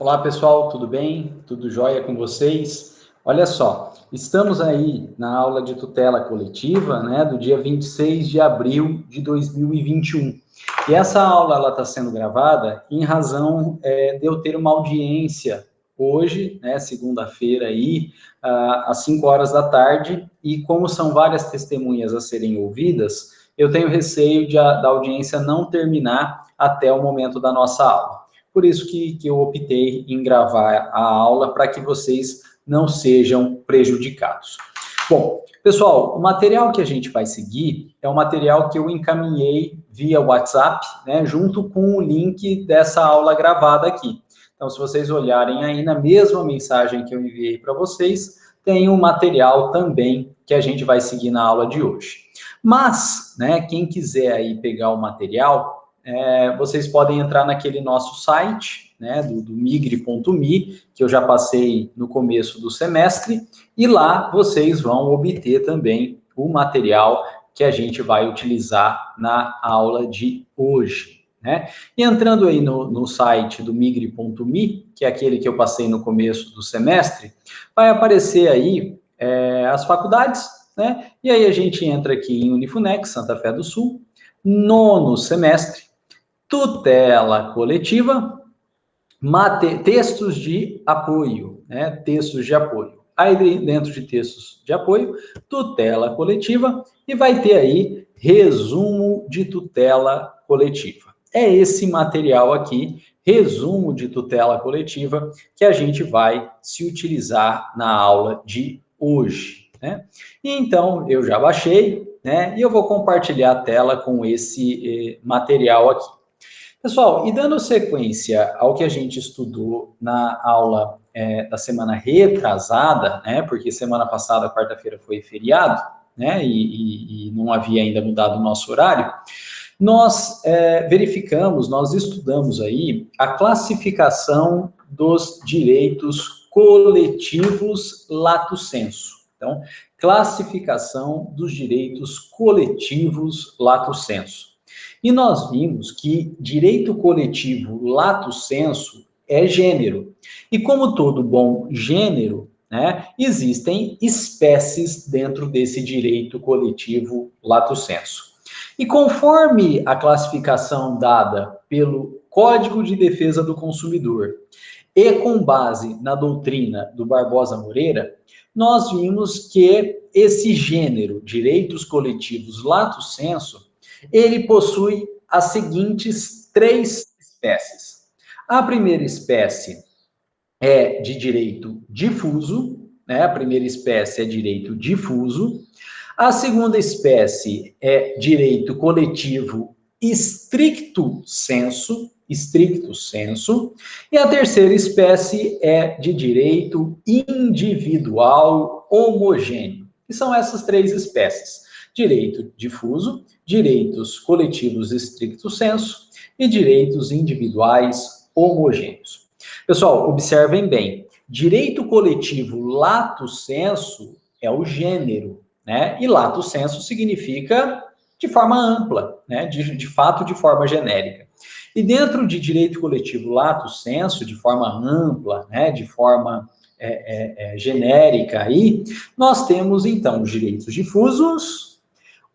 Olá pessoal, tudo bem? Tudo jóia com vocês? Olha só, estamos aí na aula de tutela coletiva, né, do dia 26 de abril de 2021. E essa aula está sendo gravada em razão de eu ter uma audiência hoje, né, segunda-feira aí, às 5 horas da tarde, e como são várias testemunhas a serem ouvidas, eu tenho receio da audiência não terminar até o momento da nossa aula. Por isso que eu optei em gravar a aula para que vocês não sejam prejudicados. Bom, pessoal, o material que a gente vai seguir é um material que eu encaminhei via WhatsApp, né, junto com o link dessa aula gravada aqui. Então, se vocês olharem aí na mesma mensagem que eu enviei para vocês, tem um material também que a gente vai seguir na aula de hoje. Mas, né, quem quiser aí pegar o material, vocês podem entrar naquele nosso site, né, do migre.me, que eu já passei no começo do semestre, e lá vocês vão obter também o material que a gente vai utilizar na aula de hoje, né? E entrando aí no site do migre.me, que é aquele que eu passei no começo do semestre, vai aparecer aí as faculdades, né? E aí a gente entra aqui em Unifunex, Santa Fé do Sul, nono semestre, tutela coletiva, textos de apoio, né? Textos de apoio. Aí dentro de textos de apoio, tutela coletiva, e vai ter aí resumo de tutela coletiva. É esse material aqui, resumo de tutela coletiva, que a gente vai se utilizar na aula de hoje, né? E então, eu já baixei, né? E eu vou compartilhar a tela com esse material aqui. Pessoal, e dando sequência ao que a gente estudou na aula da semana retrasada, né, porque semana passada, quarta-feira, foi feriado, né, e não havia ainda mudado o nosso horário, nós nós estudamos aí a classificação dos direitos coletivos lato sensu. Então, classificação dos direitos coletivos lato sensu. E nós vimos que direito coletivo lato sensu é gênero. E como todo bom gênero, né, existem espécies dentro desse direito coletivo lato sensu. E conforme a classificação dada pelo Código de Defesa do Consumidor e com base na doutrina do Barbosa Moreira, nós vimos que esse gênero, direitos coletivos lato sensu, ele possui as seguintes três espécies. A primeira espécie é de direito difuso, né? A primeira espécie é direito difuso. A segunda espécie é direito coletivo stricto sensu, e a terceira espécie é de direito individual homogêneo, que são essas três espécies: direito difuso, direitos coletivos stricto sensu e direitos individuais homogêneos. Pessoal, observem bem, direito coletivo lato sensu é o gênero, né? E lato sensu significa de forma ampla, né? De fato, de forma genérica. E dentro de direito coletivo lato sensu, de forma ampla, né? De forma genérica aí, nós temos então os direitos difusos,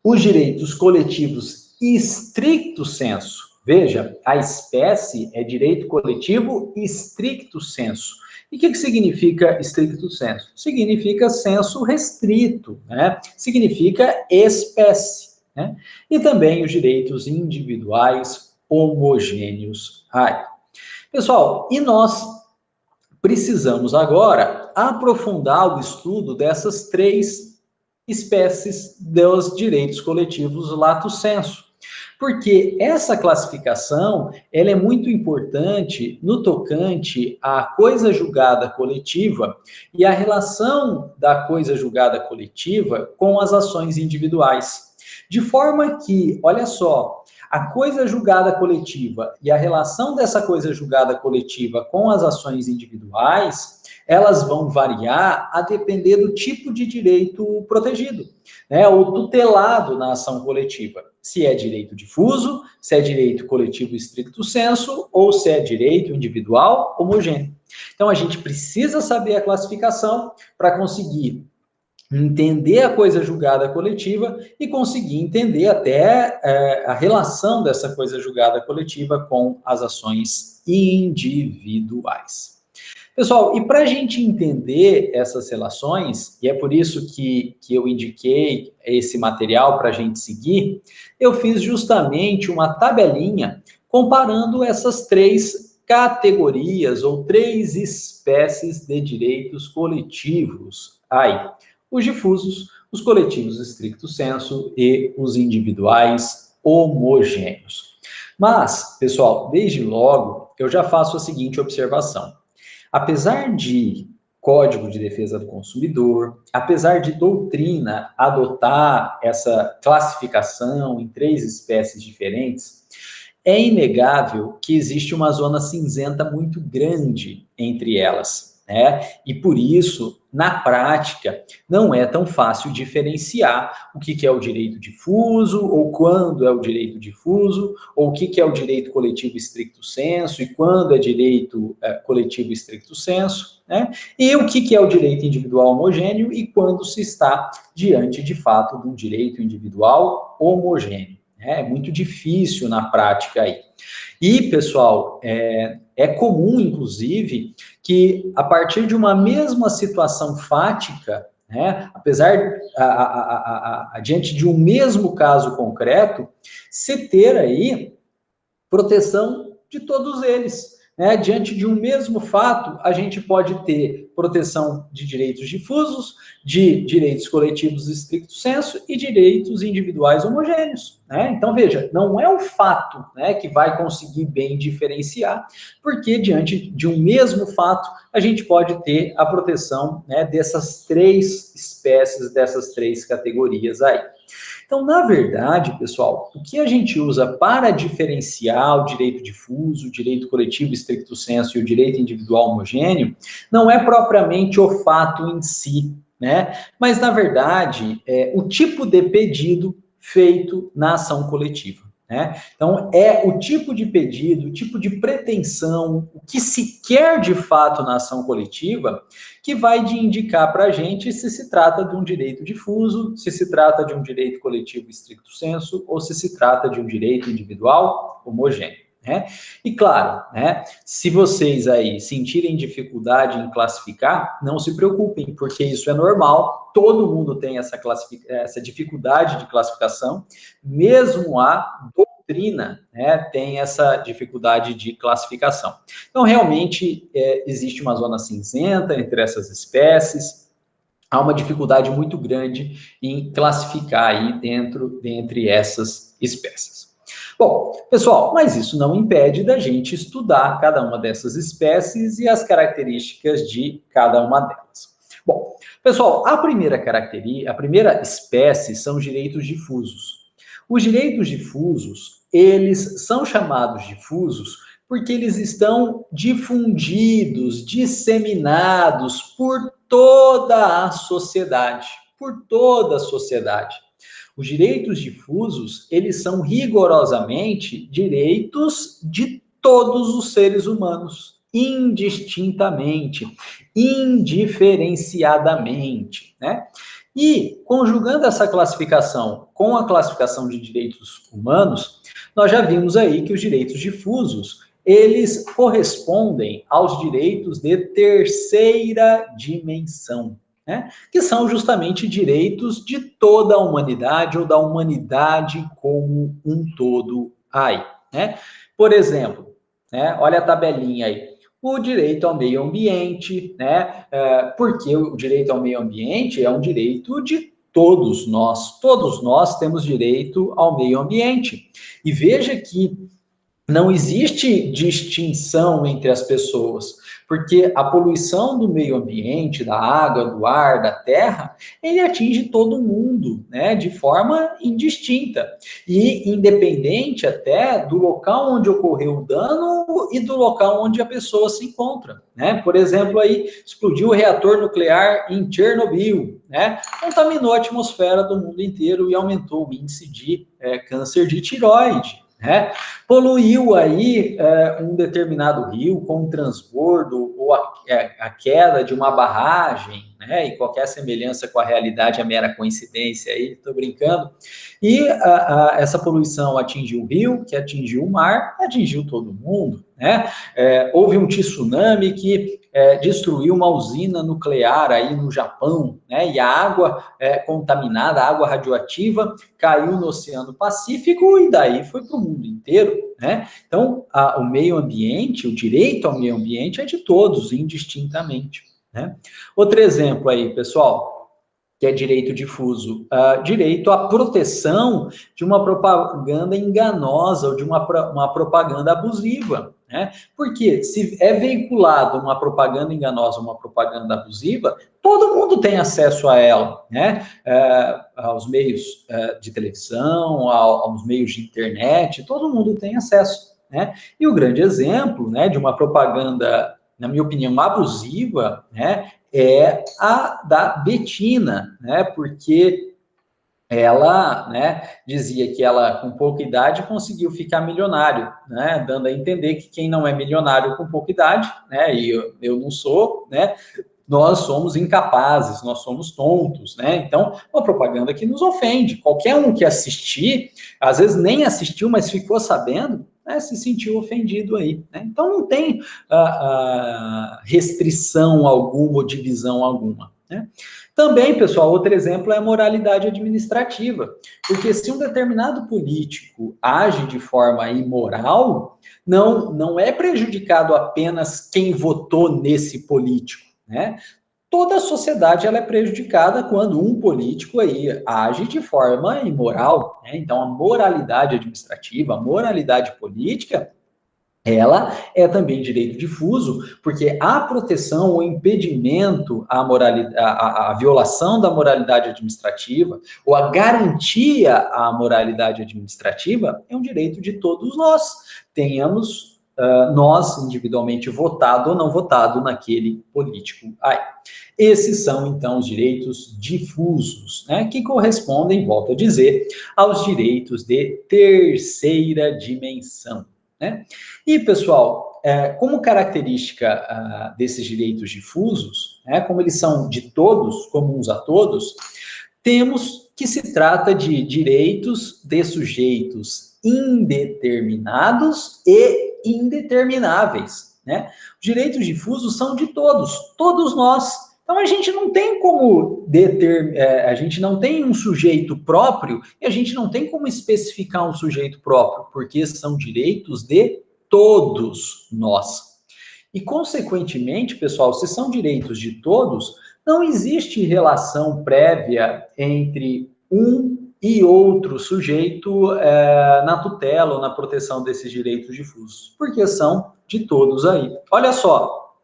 os direitos coletivos stricto sensu. Veja, a espécie é direito coletivo stricto sensu. E o que significa stricto sensu? Significa senso restrito, né? Significa espécie, né? E também os direitos individuais homogêneos. Pessoal, e nós precisamos agora aprofundar o estudo dessas três espécies dos direitos coletivos lato sensu. Porque essa classificação, ela é muito importante no tocante à coisa julgada coletiva e a relação da coisa julgada coletiva com as ações individuais. De forma que, olha só, a coisa julgada coletiva e a relação dessa coisa julgada coletiva com as ações individuais, elas vão variar a depender do tipo de direito protegido, né, ou tutelado na ação coletiva. Se é direito difuso, se é direito coletivo estricto sensu, ou se é direito individual homogêneo. Então, a gente precisa saber a classificação para conseguir entender a coisa julgada coletiva e conseguir entender até a relação dessa coisa julgada coletiva com as ações individuais. Pessoal, e para a gente entender essas relações, e é por isso que eu indiquei esse material para a gente seguir, eu fiz justamente uma tabelinha comparando essas três categorias ou três espécies de direitos coletivos. Aí, os difusos, os coletivos estricto sensu e os individuais homogêneos. Mas, pessoal, desde logo, eu já faço a seguinte observação. Apesar de Código de Defesa do Consumidor, apesar de doutrina adotar essa classificação em três espécies diferentes, é inegável que existe uma zona cinzenta muito grande entre elas, né? E por isso, na prática, não é tão fácil diferenciar o que é o direito difuso, ou quando é o direito difuso, ou o que é o direito coletivo estricto sensu, e quando é direito coletivo estricto sensu, né? E o que é o direito individual homogêneo, e quando se está diante, de fato, de um direito individual homogêneo. É muito difícil na prática aí. E, pessoal, é comum, inclusive, que a partir de uma mesma situação fática, né, apesar, diante de um mesmo caso concreto, se ter aí proteção de todos eles. Né? Diante de um mesmo fato, a gente pode ter proteção de direitos difusos, de direitos coletivos estricto sensu e direitos individuais homogêneos. Né? Então, veja, não é o fato, né, que vai conseguir bem diferenciar, porque diante de um mesmo fato, a gente pode ter a proteção, né, dessas três espécies, dessas três categorias aí. Então, na verdade, pessoal, o que a gente usa para diferenciar o direito difuso, o direito coletivo estricto sensu e o direito individual homogêneo, não é propriamente o fato em si, né? Mas, na verdade, é o tipo de pedido feito na ação coletiva. Né? Então, é o tipo de pedido, o tipo de pretensão, o que se quer de fato na ação coletiva, que vai de indicar para a gente se trata de um direito difuso, se trata de um direito coletivo estricto sensu, ou se trata de um direito individual homogêneo. Né? E claro, né, se vocês aí sentirem dificuldade em classificar, não se preocupem, porque isso é normal, todo mundo tem essa dificuldade de classificação, mesmo a doutrina, né, tem essa dificuldade de classificação. Então, realmente, existe uma zona cinzenta entre essas espécies, há uma dificuldade muito grande em classificar aí dentre essas espécies. Bom, pessoal, mas isso não impede da gente estudar cada uma dessas espécies e as características de cada uma delas. Bom, pessoal, a primeira espécie são os direitos difusos. Os direitos difusos, eles são chamados difusos porque eles estão difundidos, disseminados por toda a sociedade, por toda a sociedade. Os direitos difusos, eles são rigorosamente direitos de todos os seres humanos, indistintamente, indiferenciadamente, né? E, conjugando essa classificação com a classificação de direitos humanos, nós já vimos aí que os direitos difusos, eles correspondem aos direitos de terceira dimensão, né? Que são justamente direitos de toda a humanidade ou da humanidade como um todo aí, né? Por exemplo, né, olha a tabelinha aí, o direito ao meio ambiente, né? Porque o direito ao meio ambiente é um direito de todos nós temos direito ao meio ambiente. E veja que não existe distinção entre as pessoas, porque a poluição do meio ambiente, da água, do ar, da terra, ele atinge todo mundo, né, de forma indistinta e independente até do local onde ocorreu o dano e do local onde a pessoa se encontra, né? Por exemplo, aí explodiu o reator nuclear em Chernobyl, né? Contaminou a atmosfera do mundo inteiro e aumentou o índice de câncer de tireoide, né? Poluiu aí um determinado rio com um transbordo ou a queda de uma barragem, né? E qualquer semelhança com a realidade é mera coincidência aí, estou brincando. E essa poluição atingiu o rio, que atingiu o mar, atingiu todo mundo, né? Houve um tsunami que destruiu uma usina nuclear aí no Japão, né? E a água contaminada, a água radioativa, caiu no Oceano Pacífico e daí foi para o mundo inteiro, né? Então, o meio ambiente, o direito ao meio ambiente é de todos, indistintamente, né? Outro exemplo aí, pessoal, que é direito difuso, direito à proteção de uma propaganda enganosa ou de uma propaganda abusiva, né? Porque se é veiculada uma propaganda enganosa, uma propaganda abusiva, todo mundo tem acesso a ela, né? Aos meios de televisão, aos meios de internet, todo mundo tem acesso, né? E o grande exemplo, né, de uma propaganda, na minha opinião, abusiva, né, é a da Betina, né? Porque ela, né, dizia que ela, com pouca idade, conseguiu ficar milionário, né? Dando a entender que quem não é milionário com pouca idade, né? E eu não sou, né? Nós somos incapazes, nós somos tontos, né? Então, uma propaganda que nos ofende. Qualquer um que assistir, às vezes nem assistiu, mas ficou sabendo, né, se sentiu ofendido aí, né? Então, não tem restrição alguma ou divisão alguma, né? Também, pessoal, outro exemplo é a moralidade administrativa, porque se um determinado político age de forma imoral, não é prejudicado apenas quem votou nesse político, né? Toda a sociedade ela é prejudicada quando um político aí age de forma imoral, né? Então, a moralidade administrativa, a moralidade política, ela é também direito difuso, porque a proteção ou impedimento à moralidade, a violação da moralidade administrativa ou a garantia à moralidade administrativa é um direito de todos nós, tenhamos nós individualmente votado ou não votado naquele político aí. Esses são, então, os direitos difusos, né, que correspondem, volto a dizer, aos direitos de terceira dimensão, né? E, pessoal, como característica desses direitos difusos, né, como eles são de todos, comuns a todos, temos que se trata de direitos de sujeitos indeterminados e indetermináveis, né? Os direitos difusos são de todos, todos nós. Então a gente não tem como a gente não tem um sujeito próprio e a gente não tem como especificar um sujeito próprio, porque são direitos de todos nós. E, consequentemente, pessoal, se são direitos de todos, não existe relação prévia entre um e outro sujeito na tutela ou na proteção desses direitos difusos, porque são de todos aí. Olha só,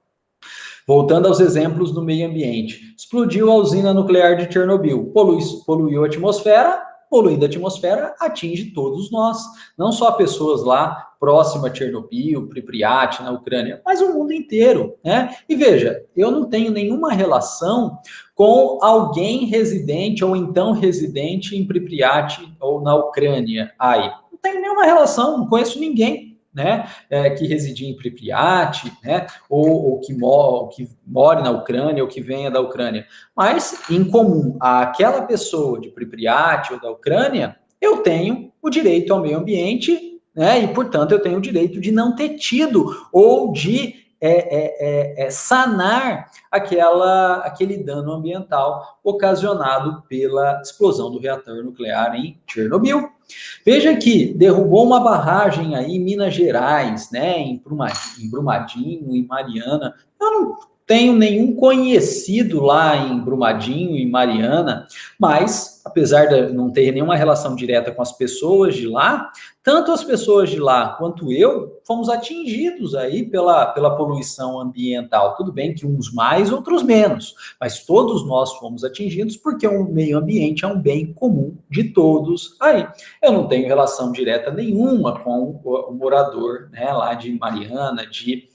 voltando aos exemplos do meio ambiente. Explodiu a usina nuclear de Chernobyl, poluiu a atmosfera, poluindo a atmosfera, atinge todos nós, não só pessoas lá próximas a Chernobyl, Pripyat, na Ucrânia, mas o mundo inteiro, né? E veja, eu não tenho nenhuma relação com alguém residente ou então residente em Pripyat ou na Ucrânia. Aí, não tenho nenhuma relação, não conheço ninguém, né, que residia em Pripyat, né, ou que more na Ucrânia, ou que venha da Ucrânia. Mas, em comum àquela pessoa de Pripyat ou da Ucrânia, eu tenho o direito ao meio ambiente, né, e, portanto, eu tenho o direito de não ter tido ou de sanar aquele dano ambiental ocasionado pela explosão do reator nuclear em Chernobyl. Veja que derrubou uma barragem aí em Minas Gerais, né, em Brumadinho, em Mariana. Eu não tenho nenhum conhecido lá em Brumadinho, em Mariana, mas apesar de não ter nenhuma relação direta com as pessoas de lá, tanto as pessoas de lá quanto eu fomos atingidos aí pela poluição ambiental. Tudo bem que uns mais, outros menos, mas todos nós fomos atingidos porque o meio ambiente é um bem comum de todos aí. Eu não tenho relação direta nenhuma com o morador, né, lá de Mariana, de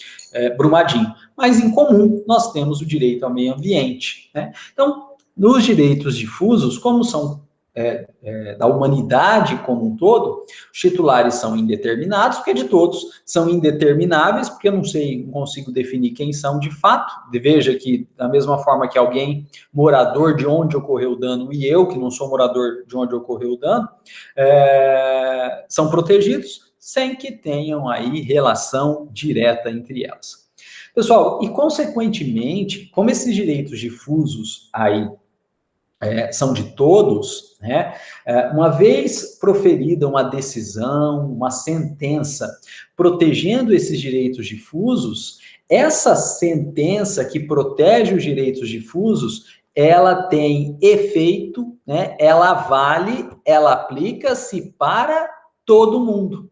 Brumadinho, mas em comum nós temos o direito ao meio ambiente, né? Então, nos direitos difusos, como são da humanidade como um todo, os titulares são indeterminados, porque de todos são indetermináveis, porque eu não consigo definir quem são de fato. Veja que, da mesma forma que alguém morador de onde ocorreu o dano e eu, que não sou morador de onde ocorreu o dano, são protegidos sem que tenham aí relação direta entre elas. Pessoal, e consequentemente, como esses direitos difusos aí são de todos, né? Uma vez proferida uma decisão, uma sentença protegendo esses direitos difusos, essa sentença que protege os direitos difusos, ela tem efeito, né? Ela vale, ela aplica-se para todo mundo.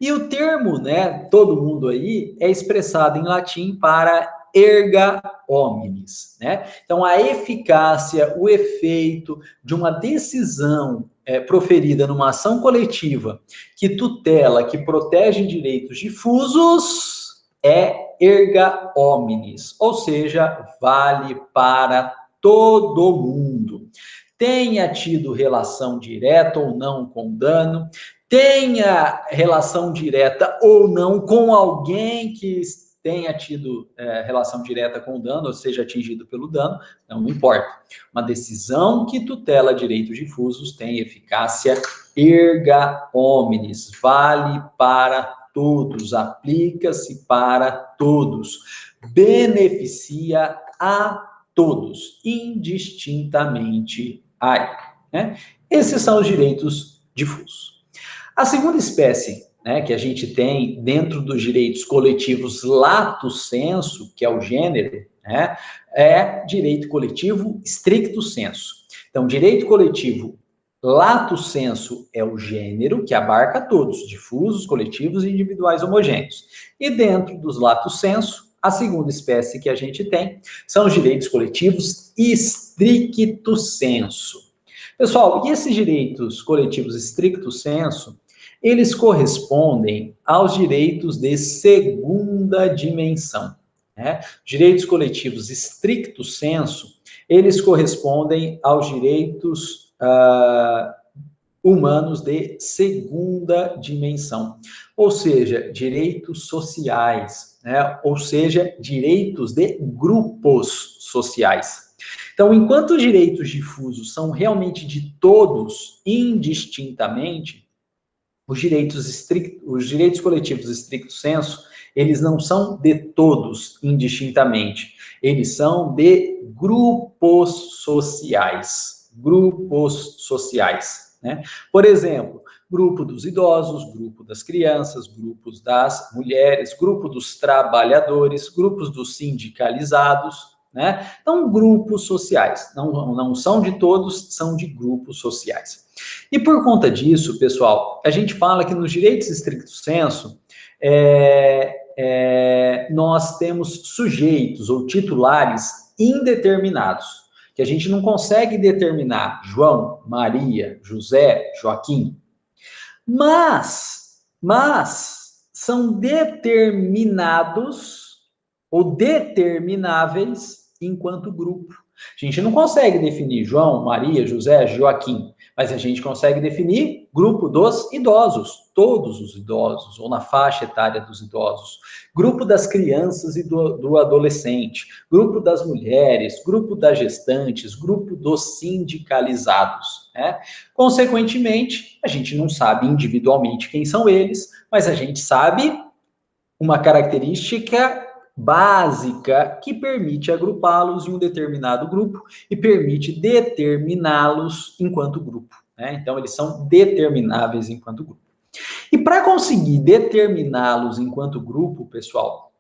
E o termo, né, todo mundo aí, é expressado em latim para erga omnes, né? Então, a eficácia, o efeito de uma decisão proferida numa ação coletiva que tutela, que protege direitos difusos, é erga omnes, ou seja, vale para todo mundo. Tenha tido relação direta ou não com dano, tenha relação direta ou não com alguém que tenha tido relação direta com o dano, ou seja, atingido pelo dano, não importa. Uma decisão que tutela direitos difusos tem eficácia erga omnes, vale para todos, aplica-se para todos, beneficia a todos, indistintamente aí, né? Esses são os direitos difusos. A segunda espécie, né, que a gente tem dentro dos direitos coletivos lato sensu, que é o gênero, né, é direito coletivo stricto sensu. Então, direito coletivo lato sensu é o gênero, que abarca todos, difusos, coletivos e individuais homogêneos. E dentro dos lato sensu, a segunda espécie que a gente tem são os direitos coletivos stricto sensu. Pessoal, e esses direitos coletivos stricto sensu, eles correspondem aos direitos de segunda dimensão, né? Direitos coletivos stricto sensu, eles correspondem aos direitos humanos de segunda dimensão, ou seja, direitos sociais, né? Ou seja, direitos de grupos sociais. Então, enquanto os direitos difusos são realmente de todos, indistintamente, os direitos coletivos stricto sensu, eles não são de todos, indistintamente. Eles são de grupos sociais. Grupos sociais, né? Por exemplo, grupo dos idosos, grupo das crianças, grupos das mulheres, grupo dos trabalhadores, grupos dos sindicalizados, né? Então, grupos sociais. Não são de todos, são de grupos sociais. E por conta disso, pessoal, a gente fala que nos direitos stricto sensu, nós temos sujeitos ou titulares indeterminados, que a gente não consegue determinar João, Maria, José, Joaquim, mas são determinados ou determináveis enquanto grupo. A gente não consegue definir João, Maria, José, Joaquim, mas a gente consegue definir grupo dos idosos, todos os idosos, ou na faixa etária dos idosos, grupo das crianças e do adolescente, grupo das mulheres, grupo das gestantes, grupo dos sindicalizados, né? Consequentemente, a gente não sabe individualmente quem são eles, mas a gente sabe uma característica básica que permite agrupá-los em um determinado grupo e permite determiná-los enquanto grupo, né? Então, eles são determináveis enquanto grupo. E para conseguir determiná-los enquanto grupo, pessoal,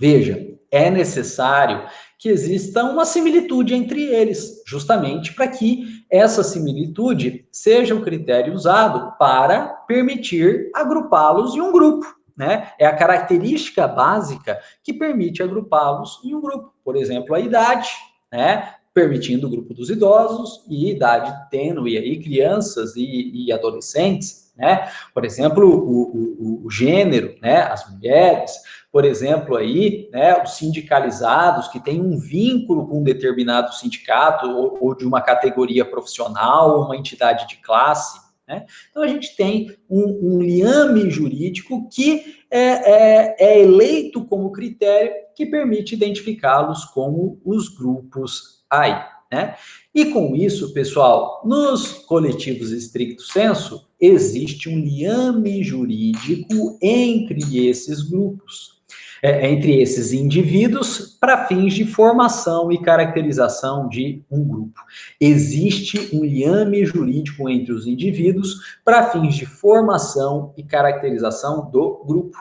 Veja, é necessário que exista uma similitude entre eles, justamente para que essa similitude seja o critério usado para permitir agrupá-los em um grupo, né? É a característica básica que permite agrupá-los em um grupo. Por exemplo, a idade, né? Permitindo o grupo dos idosos e idade tênue aí, crianças e adolescentes, né? Por exemplo, o gênero, né? As mulheres, por exemplo, aí, né, os sindicalizados que têm um vínculo com um determinado sindicato ou de uma categoria profissional, uma entidade de classe, né? Então, a gente tem um liame jurídico que é eleito como critério que permite identificá-los como os grupos aí, né? E com isso, pessoal, nos coletivos estricto sensu, existe um liame jurídico entre esses grupos. Entre esses indivíduos para fins de formação e caracterização de um grupo. Existe um liame jurídico entre os indivíduos para fins de formação e caracterização do grupo.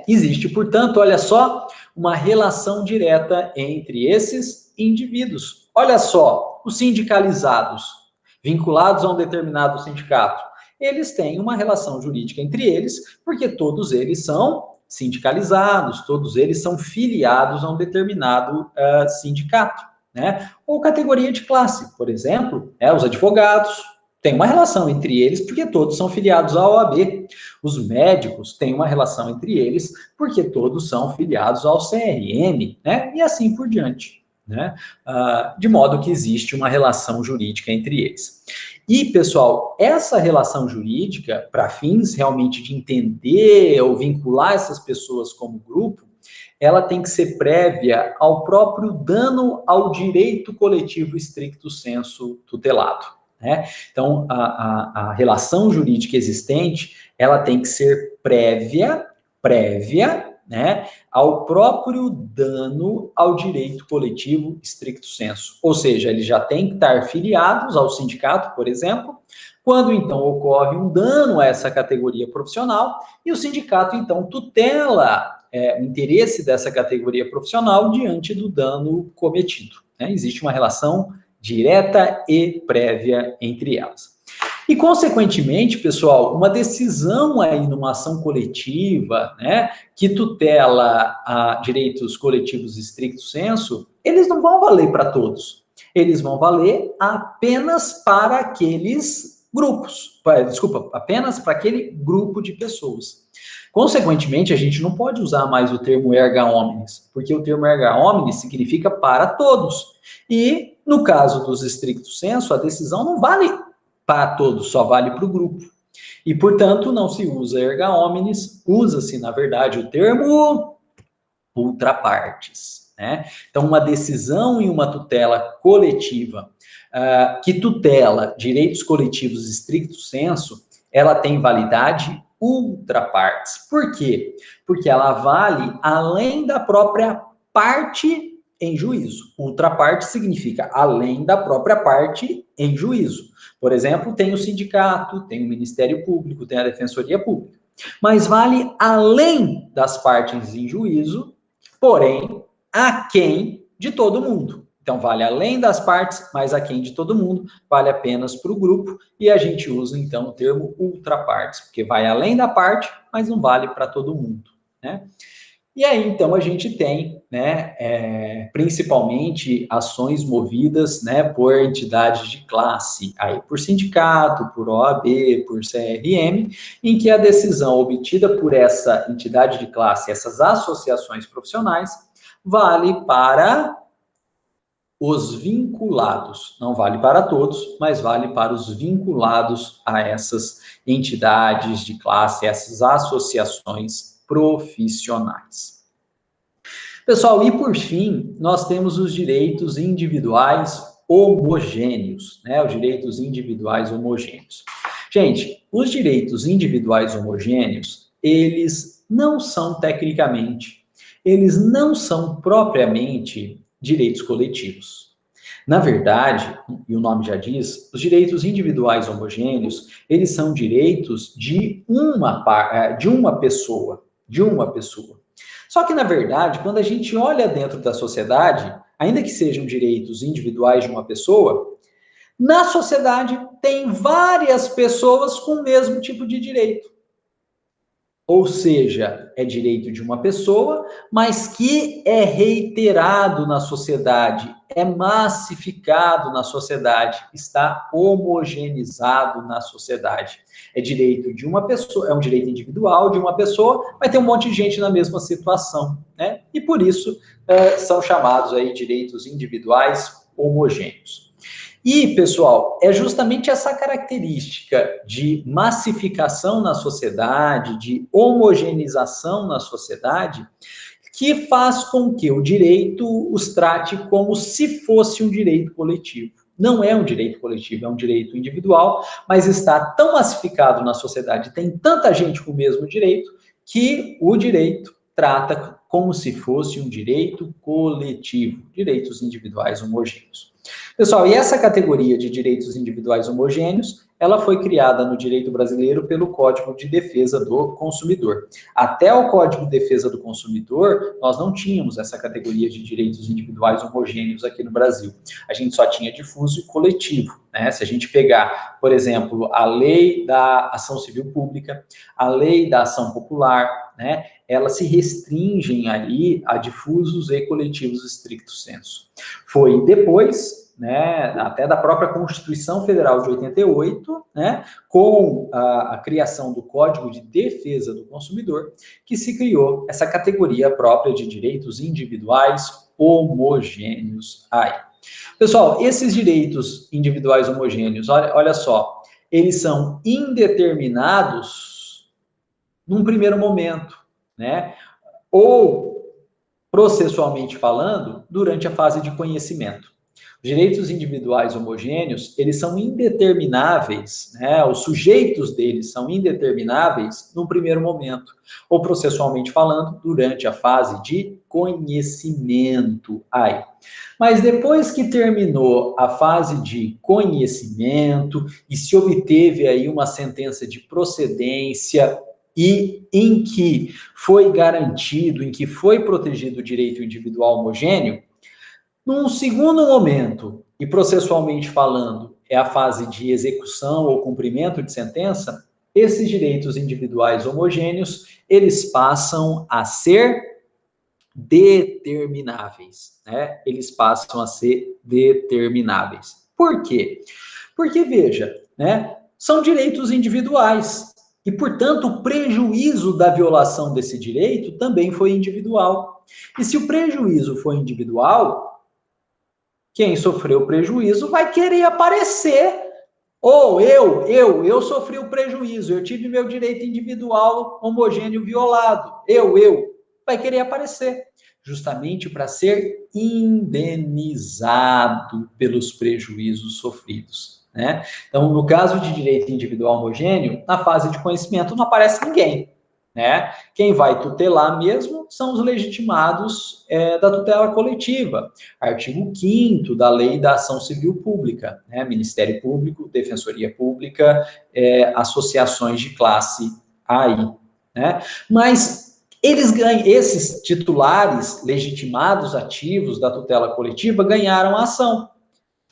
Existe, portanto, olha só, uma relação direta entre esses indivíduos. Olha só, os sindicalizados, vinculados a um determinado sindicato, eles têm uma relação jurídica entre eles, porque todos eles são sindicalizados, todos eles são filiados a um determinado sindicato, né? Ou categoria de classe, por exemplo, os advogados, tem uma relação entre eles porque todos são filiados à OAB. Os médicos têm uma relação entre eles porque todos são filiados ao CRM, né? E assim por diante, né? De modo que existe uma relação jurídica entre eles. E, pessoal, essa relação jurídica, para fins realmente de entender ou vincular essas pessoas como grupo, ela tem que ser prévia ao próprio dano ao direito coletivo estricto sensu tutelado, né? Então, a relação jurídica existente, ela tem que ser prévia, né, ao próprio dano ao direito coletivo estricto sensu. Ou seja, eles já têm que estar filiados ao sindicato, por exemplo, quando então ocorre um dano a essa categoria profissional e o sindicato então tutela o interesse dessa categoria profissional diante do dano cometido, né? Existe uma relação direta e prévia entre elas. E, consequentemente, pessoal, uma decisão aí numa ação coletiva, né, que tutela direitos coletivos estricto sensu, eles não vão valer para todos. Eles vão valer apenas para aqueles grupos, apenas para aquele grupo de pessoas. Consequentemente, a gente não pode usar mais o termo erga omnes, porque o termo erga omnes significa para todos. E, no caso dos estricto sensu, a decisão não vale para todos, só vale para o grupo. E, portanto, não se usa erga omnes, usa-se, na verdade, o termo ultra partes, né? Então, uma decisão e uma tutela coletiva que tutela direitos coletivos estricto sensu, ela tem validade ultra partes. Por quê? Porque ela vale além da própria parte em juízo. Ultra partes significa além da própria parte em juízo. Por exemplo, tem o sindicato, tem o Ministério Público, tem a Defensoria Pública. Mas vale além das partes em juízo, porém, aquém de todo mundo. Então, vale além das partes, mas aquém de todo mundo, vale apenas para o grupo, e a gente usa, então, o termo ultra partes, porque vai além da parte, mas não vale para todo mundo, né? E aí, então, a gente tem, né, principalmente ações movidas, né, por entidades de classe, aí por sindicato, por OAB, por CRM, em que a decisão obtida por essa entidade de classe, essas associações profissionais, vale para os vinculados. Não vale para todos, mas vale para os vinculados a essas entidades de classe, essas associações profissionais. Pessoal, e por fim, nós temos os direitos individuais homogêneos, né? Os direitos individuais homogêneos. Gente, os direitos individuais homogêneos, eles não são tecnicamente, eles não são propriamente direitos coletivos. Na verdade, e o nome já diz, os direitos individuais homogêneos, eles são direitos de uma pessoa, Só que, na verdade, quando a gente olha dentro da sociedade, ainda que sejam direitos individuais de uma pessoa, na sociedade tem várias pessoas com o mesmo tipo de direito. Ou seja, é direito de uma pessoa, mas que é reiterado na sociedade, é massificado na sociedade, está homogeneizado na sociedade. É direito de uma pessoa, é um direito individual de uma pessoa, mas tem um monte de gente na mesma situação, né? E por isso são chamados aí direitos individuais homogêneos. E, pessoal, é justamente essa característica de massificação na sociedade, de homogeneização na sociedade, que faz com que o direito os trate como se fosse um direito coletivo. Não é um direito coletivo, é um direito individual, mas está tão massificado na sociedade, tem tanta gente com o mesmo direito, que o direito trata como se fosse um direito coletivo, direitos individuais homogêneos. Pessoal, e essa categoria de direitos individuais homogêneos, ela foi criada no direito brasileiro pelo Código de Defesa do Consumidor. Até o Código de Defesa do Consumidor, nós não tínhamos essa categoria de direitos individuais homogêneos aqui no Brasil. A gente só tinha difuso e coletivo, né? Se a gente pegar, por exemplo, a lei da ação civil pública, a lei da ação popular, né? Elas se restringem ali a difusos e coletivos estricto sensu. Foi depois, né, até da própria Constituição Federal de 88, né, com a criação do Código de Defesa do Consumidor, que se criou essa categoria própria de direitos individuais homogêneos. Pessoal, esses direitos individuais homogêneos, olha só, eles são indeterminados num primeiro momento, né? Ou, processualmente falando, durante a fase de conhecimento. Os direitos individuais homogêneos, eles são indetermináveis, né? Os sujeitos deles são indetermináveis num primeiro momento, ou processualmente falando, durante a fase de conhecimento. Mas depois que terminou a fase de conhecimento e se obteve aí uma sentença de procedência e em que foi garantido, em que foi protegido o direito individual homogêneo, num segundo momento, e processualmente falando, é a fase de execução ou cumprimento de sentença, esses direitos individuais homogêneos, eles passam a ser determináveis, né? Eles passam a ser determináveis. Por quê? Porque, veja, né? São direitos individuais. E, portanto, o prejuízo da violação desse direito também foi individual. E se o prejuízo foi individual, quem sofreu o prejuízo vai querer aparecer. Ou eu sofri o prejuízo, eu tive meu direito individual homogêneo violado. Vai querer aparecer, justamente para ser indenizado pelos prejuízos sofridos, né? Então, no caso de direito individual homogêneo, na fase de conhecimento não aparece ninguém, né? Quem vai tutelar mesmo são os legitimados da tutela coletiva. Artigo 5º da Lei da Ação Civil Pública, né? Ministério Público, Defensoria Pública, associações de classe aí, né? Mas eles ganham, esses titulares legitimados ativos da tutela coletiva ganharam a ação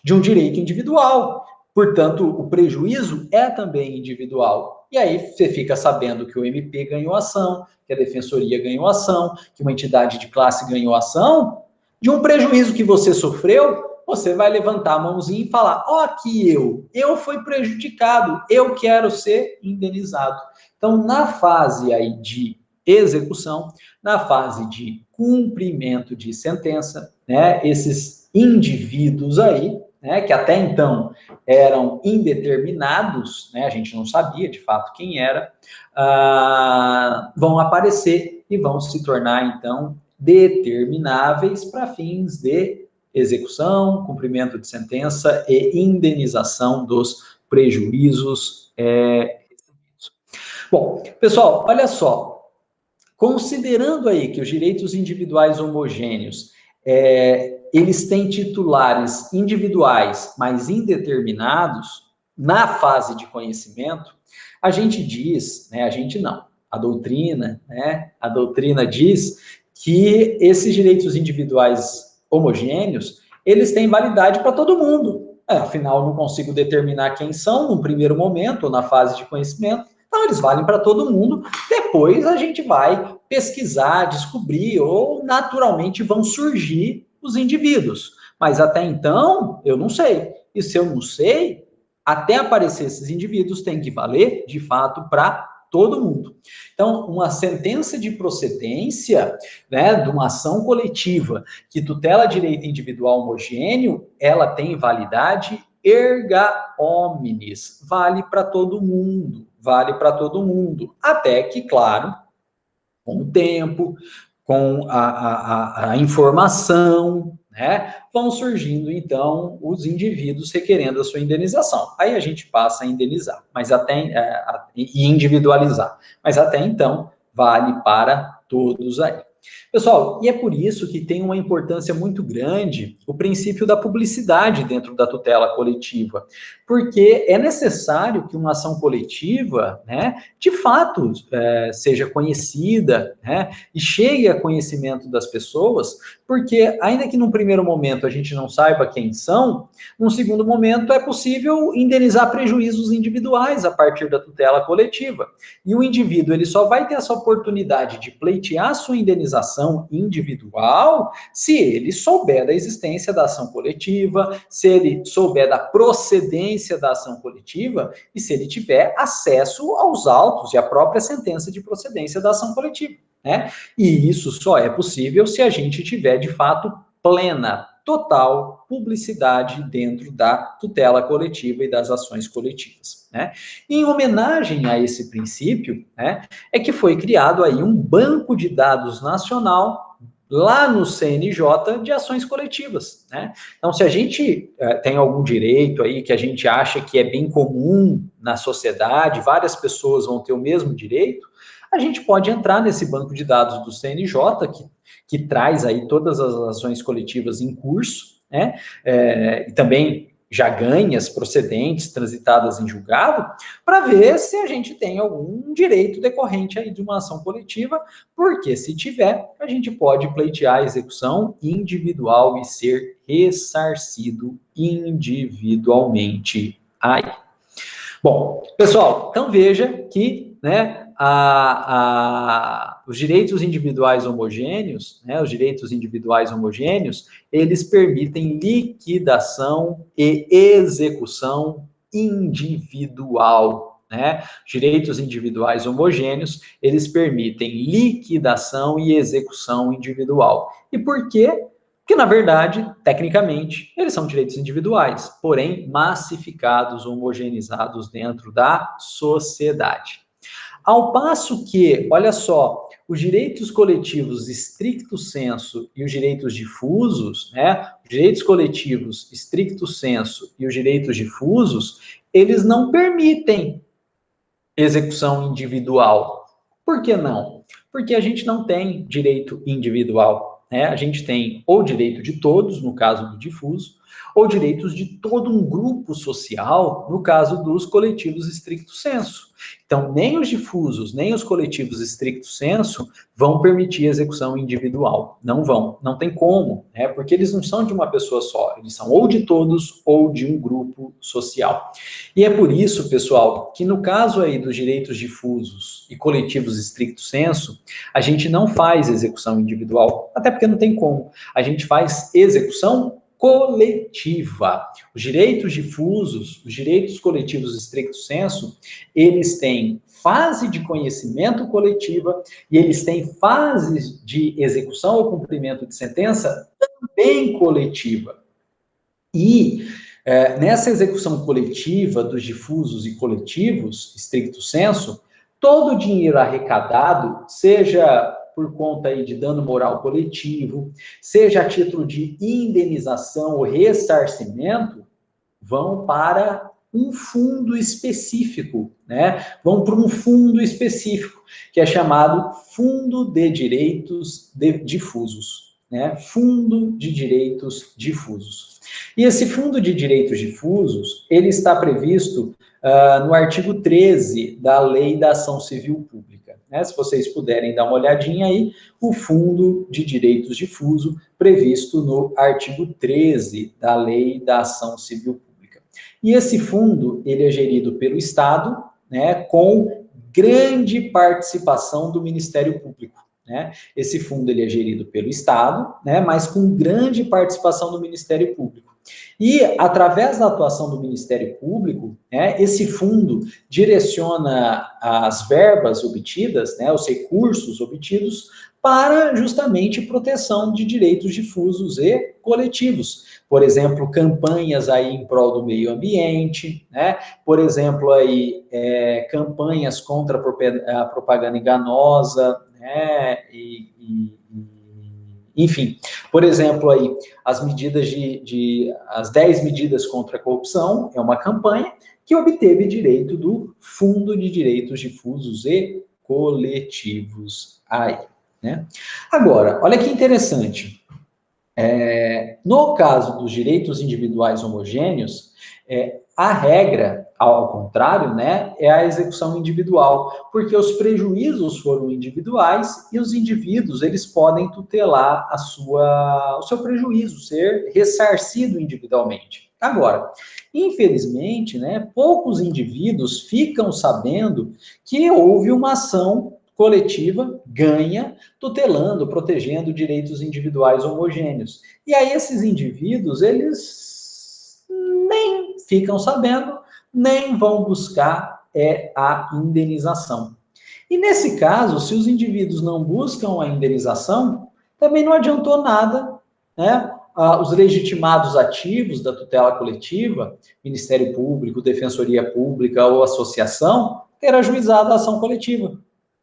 de um direito individual. Portanto, o prejuízo é também individual. E aí você fica sabendo que o MP ganhou ação, que a Defensoria ganhou ação, que uma entidade de classe ganhou ação, de um prejuízo que você sofreu, você vai levantar a mãozinha e falar, ó, aqui eu fui prejudicado, eu quero ser indenizado. Então, na fase aí de execução, na fase de cumprimento de sentença, né, esses indivíduos aí, né, que até então eram indeterminados, né, a gente não sabia de fato quem era, vão aparecer e vão se tornar, então, determináveis para fins de execução, cumprimento de sentença e indenização dos prejuízos recebidos. Bom, pessoal, olha só, considerando aí que os direitos individuais homogêneos eles têm titulares individuais, mas indeterminados, na fase de conhecimento, a gente diz, né, a gente não, a doutrina, né? A doutrina diz que esses direitos individuais homogêneos, eles têm validade para todo mundo. Afinal, não consigo determinar quem são no primeiro momento, ou na fase de conhecimento, então eles valem para todo mundo. Depois a gente vai pesquisar, descobrir, ou naturalmente vão surgir os indivíduos. Mas até então, eu não sei. E se eu não sei, até aparecer esses indivíduos, tem que valer, de fato, para todo mundo. Então, uma sentença de procedência, né, de uma ação coletiva que tutela direito individual homogêneo, ela tem validade erga omnes, vale para todo mundo, vale para todo mundo. Até que, claro, com o tempo, com a informação, né, vão surgindo, então, os indivíduos requerendo a sua indenização. Aí a gente passa a indenizar, mas e individualizar. Mas até então, vale para todos aí. Pessoal, e é por isso que tem uma importância muito grande o princípio da publicidade dentro da tutela coletiva, porque é necessário que uma ação coletiva, né, de fato, seja conhecida, né, e chegue a conhecimento das pessoas, porque ainda que num primeiro momento a gente não saiba quem são, num segundo momento é possível indenizar prejuízos individuais a partir da tutela coletiva. E o indivíduo, ele só vai ter essa oportunidade de pleitear sua indenização individual se ele souber da existência da ação coletiva, se ele souber da procedência da ação coletiva e se ele tiver acesso aos autos e à própria sentença de procedência da ação coletiva, né? E isso só é possível se a gente tiver, de fato, plena, total publicidade dentro da tutela coletiva e das ações coletivas, né? Em homenagem a esse princípio, né, é que foi criado aí um banco de dados nacional lá no CNJ de ações coletivas, né? Então, se a gente tem algum direito aí que a gente acha que é bem comum na sociedade, várias pessoas vão ter o mesmo direito, a gente pode entrar nesse banco de dados do CNJ, que traz aí todas as ações coletivas em curso, né? E também já ganhas procedentes transitadas em julgado, para ver se a gente tem algum direito decorrente aí de uma ação coletiva, porque se tiver, a gente pode pleitear a execução individual e ser ressarcido individualmente aí. Bom, pessoal, então veja que, né, os direitos individuais homogêneos, né, eles permitem liquidação e execução individual, né? Direitos individuais homogêneos, eles permitem liquidação e execução individual. E por quê? Porque, na verdade, tecnicamente, eles são direitos individuais, porém massificados, homogeneizados dentro da sociedade. Ao passo que, olha só, os direitos coletivos stricto sensu e os direitos difusos, né? Os direitos coletivos stricto sensu e os direitos difusos, eles não permitem execução individual. Por que não? Porque a gente não tem direito individual, né? A gente tem ou direito de todos, no caso do difuso, ou direitos de todo um grupo social, no caso dos coletivos stricto sensu. Então, nem os difusos, nem os coletivos stricto sensu vão permitir execução individual. Não vão, não tem como, né? Porque eles não são de uma pessoa só, eles são ou de todos ou de um grupo social. E é por isso, pessoal, que no caso aí dos direitos difusos e coletivos stricto sensu, a gente não faz execução individual, até porque não tem como. A gente faz execução coletiva. Os direitos difusos, os direitos coletivos stricto sensu, eles têm fase de conhecimento coletiva e eles têm fases de execução ou cumprimento de sentença também coletiva. E nessa execução coletiva dos difusos e coletivos, stricto sensu, todo o dinheiro arrecadado, seja por conta aí de dano moral coletivo, seja a título de indenização ou ressarcimento, vão para um fundo específico, né? Vão para um fundo específico, que é chamado Fundo de Direitos Difusos, né? Fundo de Direitos Difusos. E esse Fundo de Direitos Difusos, ele está previsto no artigo 13 da Lei da Ação Civil Pública. Pública, né? Se vocês puderem dar uma olhadinha aí, o Fundo de Direitos Difuso, previsto no artigo 13 da Lei da Ação Civil Pública. E esse fundo, ele é gerido pelo Estado, né, com grande participação do Ministério Público, né? Esse fundo, ele é gerido pelo Estado, né, mas com grande participação do Ministério Público. E, através da atuação do Ministério Público, né, esse fundo direciona as verbas obtidas, né, os recursos obtidos, para justamente proteção de direitos difusos e coletivos. Por exemplo, campanhas aí em prol do meio ambiente, né? Por exemplo, aí, campanhas contra a propaganda enganosa, né? Enfim, por exemplo, aí, as medidas as 10 medidas contra a corrupção é uma campanha que obteve direito do Fundo de Direitos Difusos e Coletivos aí, né? Agora, olha que interessante. No caso dos direitos individuais homogêneos, a regra, ao contrário, né, é a execução individual, porque os prejuízos foram individuais e os indivíduos, eles podem tutelar o seu prejuízo, ser ressarcido individualmente. Agora, infelizmente, né, poucos indivíduos ficam sabendo que houve uma ação coletiva ganha, tutelando, protegendo direitos individuais homogêneos. E aí esses indivíduos, eles nem ficam sabendo, nem vão buscar a indenização. E nesse caso, se os indivíduos não buscam a indenização, também não adiantou nada, né? Os legitimados ativos da tutela coletiva, Ministério Público, Defensoria Pública ou associação, ter ajuizado a ação coletiva,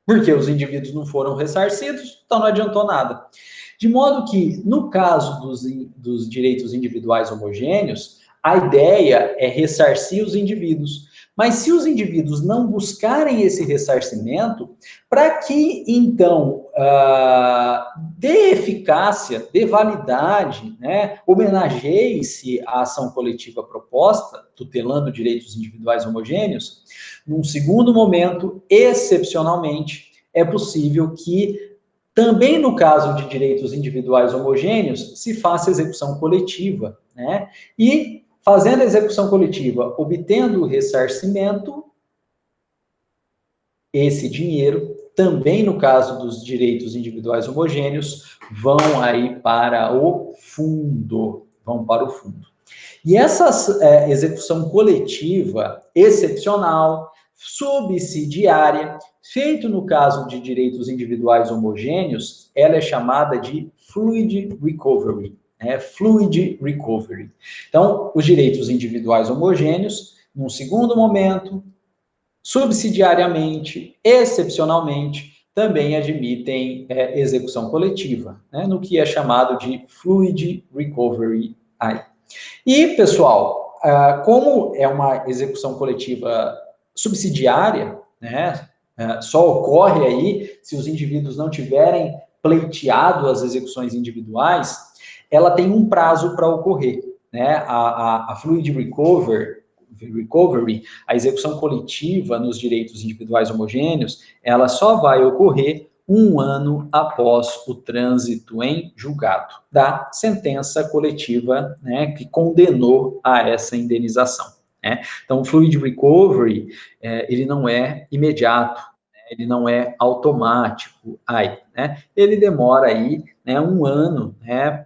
porque os indivíduos não foram ressarcidos, então não adiantou nada. De modo que, no caso dos direitos individuais homogêneos, a ideia é ressarcir os indivíduos. Mas se os indivíduos não buscarem esse ressarcimento, para que, então, dê eficácia, dê validade, né, homenageie-se a ação coletiva proposta, tutelando direitos individuais homogêneos, num segundo momento, excepcionalmente, é possível que, também no caso de direitos individuais homogêneos, se faça execução coletiva, né? E, fazendo a execução coletiva, obtendo o ressarcimento, esse dinheiro, também no caso dos direitos individuais homogêneos, vão aí para o fundo, E essa execução coletiva, excepcional, subsidiária, feito no caso de direitos individuais homogêneos, ela é chamada de fluid recovery, fluid recovery. Então, os direitos individuais homogêneos, num segundo momento, subsidiariamente, excepcionalmente, também admitem execução coletiva, né, no que é chamado de fluid recovery aí. E, pessoal, como é uma execução coletiva subsidiária, né, só ocorre aí se os indivíduos não tiverem pleiteado as execuções individuais, ela tem um prazo para ocorrer, né? A fluid recovery, a execução coletiva nos direitos individuais homogêneos, ela só vai ocorrer 1 ano após o trânsito em julgado da sentença coletiva, né, que condenou a essa indenização, né? Então, o fluid recovery, ele não é imediato, né, ele não é automático, aí, né? Ele demora aí, né, 1 ano, né,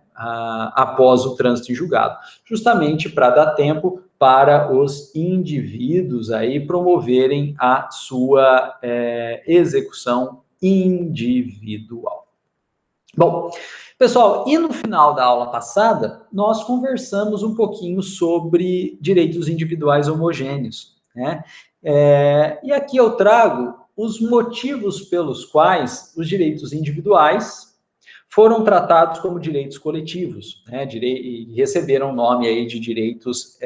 após o trânsito em julgado, justamente para dar tempo para os indivíduos aí promoverem a sua execução individual. Bom, pessoal, e no final da aula passada, nós conversamos um pouquinho sobre direitos individuais homogêneos, né? E aqui eu trago os motivos pelos quais os direitos individuais foram tratados como direitos coletivos, né, e receberam o nome aí de direitos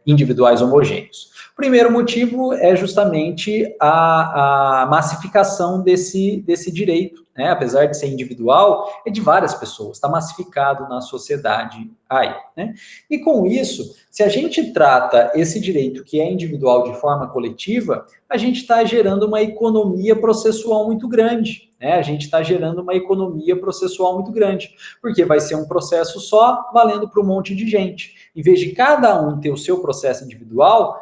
individuais homogêneos. O primeiro motivo é justamente a massificação desse direito, né, apesar de ser individual, é de várias pessoas, está massificado na sociedade aí, né? E com isso, se a gente trata esse direito que é individual de forma coletiva, a gente está gerando uma economia processual muito grande, né? A gente está gerando uma economia processual muito grande, porque vai ser um processo só valendo para um monte de gente. Em vez de cada um ter o seu processo individual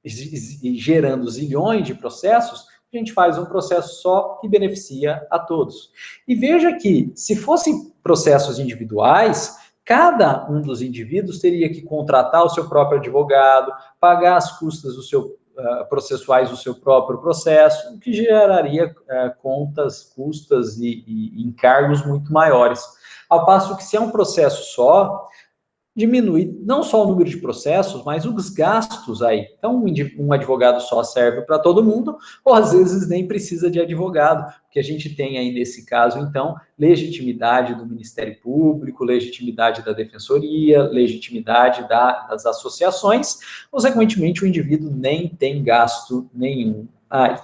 e gerando zilhões de processos, a gente faz um processo só que beneficia a todos. E veja que, se fossem processos individuais, cada um dos indivíduos teria que contratar o seu próprio advogado, pagar as custas do seu processuais do seu próprio processo, o que geraria contas, custas e encargos muito maiores. Ao passo que, se é um processo só, diminui não só o número de processos, mas os gastos aí. Então, um advogado só serve para todo mundo, ou às vezes nem precisa de advogado, porque a gente tem aí, nesse caso, então, legitimidade do Ministério Público, legitimidade da Defensoria, legitimidade das associações, consequentemente, o indivíduo nem tem gasto nenhum aí.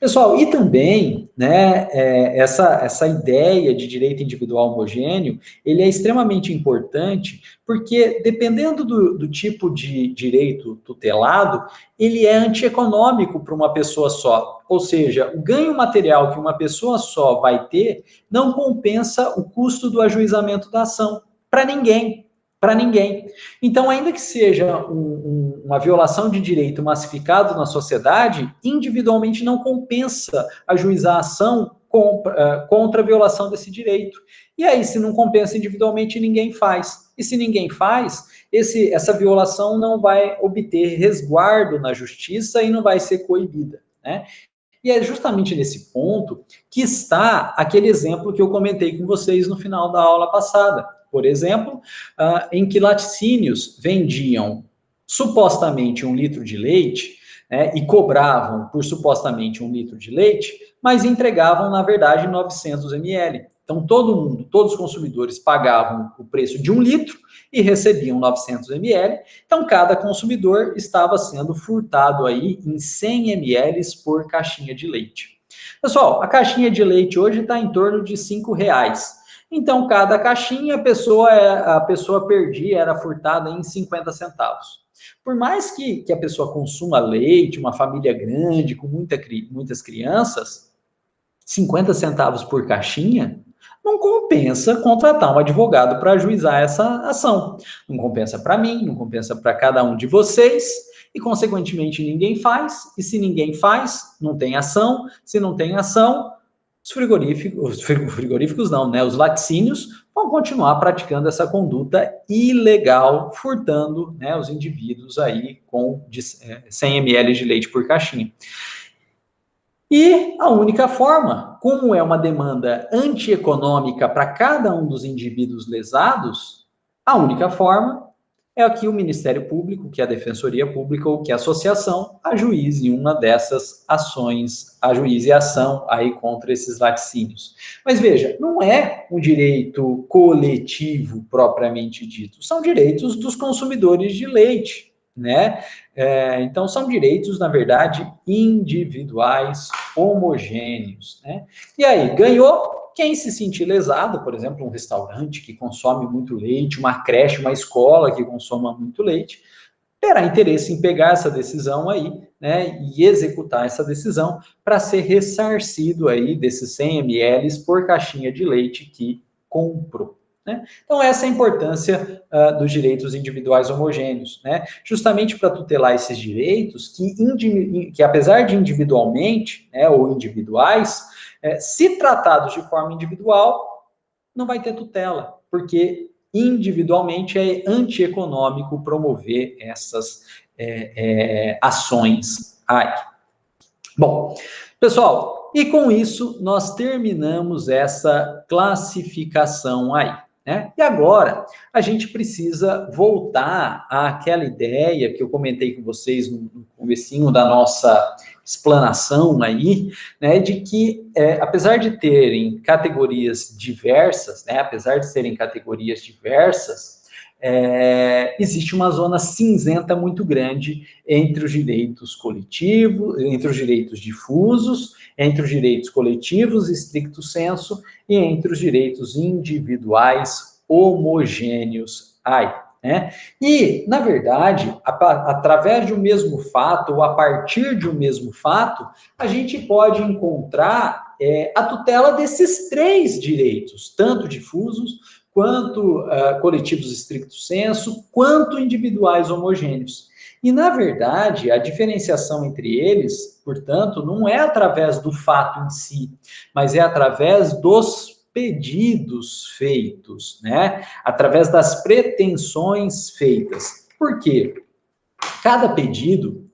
Pessoal, e também, né, essa ideia de direito individual homogêneo, ele é extremamente importante, porque dependendo do tipo de direito tutelado, ele é antieconômico para uma pessoa só. Ou seja, o ganho material que uma pessoa só vai ter não compensa o custo do ajuizamento da ação. Para ninguém. Para ninguém. Então, ainda que seja uma violação de direito massificado na sociedade, individualmente não compensa ajuizar a ação contra a violação desse direito. E aí, se não compensa individualmente, ninguém faz. E se ninguém faz, essa violação não vai obter resguardo na justiça e não vai ser coibida, né? E é justamente nesse ponto que está aquele exemplo que eu comentei com vocês no final da aula passada. Por exemplo, em que laticínios vendiam supostamente 1 litro de leite, né, e cobravam por supostamente 1 litro de leite, mas entregavam, na verdade, 900 ml. Então, todos os consumidores pagavam o preço de 1 litro e recebiam 900 ml. Então, cada consumidor estava sendo furtado aí em 100 ml por caixinha de leite. Pessoal, a caixinha de leite hoje está em torno de R$5. Então, cada caixinha, a pessoa perdia, era furtada em 50 centavos. Por mais que a pessoa consuma leite, uma família grande, com muitas crianças, 50 centavos por caixinha, não compensa contratar um advogado para ajuizar essa ação. Não compensa para mim, não compensa para cada um de vocês, e, consequentemente, ninguém faz, e se ninguém faz, não tem ação, se não tem ação, os não, né? Os laticínios vão continuar praticando essa conduta ilegal, furtando, né, os indivíduos aí com 100 ml de leite por caixinha. E a única forma, como é uma demanda antieconômica para cada um dos indivíduos lesados, a única forma é que o Ministério Público, que a Defensoria Pública ou que a associação ajuize uma dessas ações, ajuize a ação aí contra esses laticínios. Mas veja, não é um direito coletivo propriamente dito, são direitos dos consumidores de leite, né? Então, são direitos, na verdade, individuais, homogêneos, né? E aí, ganhou quem se sentir lesado, por exemplo, um restaurante que consome muito leite, uma creche, uma escola que consoma muito leite, terá interesse em pegar essa decisão aí, né, e executar essa decisão para ser ressarcido aí desses 100 ml por caixinha de leite que comprou. Né? Então, essa é a importância dos direitos individuais homogêneos, né? Justamente para tutelar esses direitos que apesar de individualmente, né, ou individuais, se tratados de forma individual, não vai ter tutela, porque individualmente é antieconômico promover essas ações aí. Bom, pessoal, e com isso nós terminamos essa classificação aí. Né? E agora a gente precisa voltar àquela ideia que eu comentei com vocês no comecinho da nossa explanação aí, né, de que apesar de terem categorias diversas, né, apesar de serem categorias diversas, existe uma zona cinzenta muito grande entre os direitos coletivos, entre os direitos difusos entre os direitos coletivos, estricto sensu, e entre os direitos individuais homogêneos. Né? E, na verdade, através de um mesmo fato, ou a partir de um mesmo fato, a gente pode encontrar a tutela desses três direitos, tanto difusos, quanto coletivos estricto sensu, quanto individuais homogêneos. E, na verdade, a diferenciação entre eles, portanto, não é através do fato em si, mas é através dos pedidos feitos, né? Através das pretensões feitas. Por quê? Cada pedido,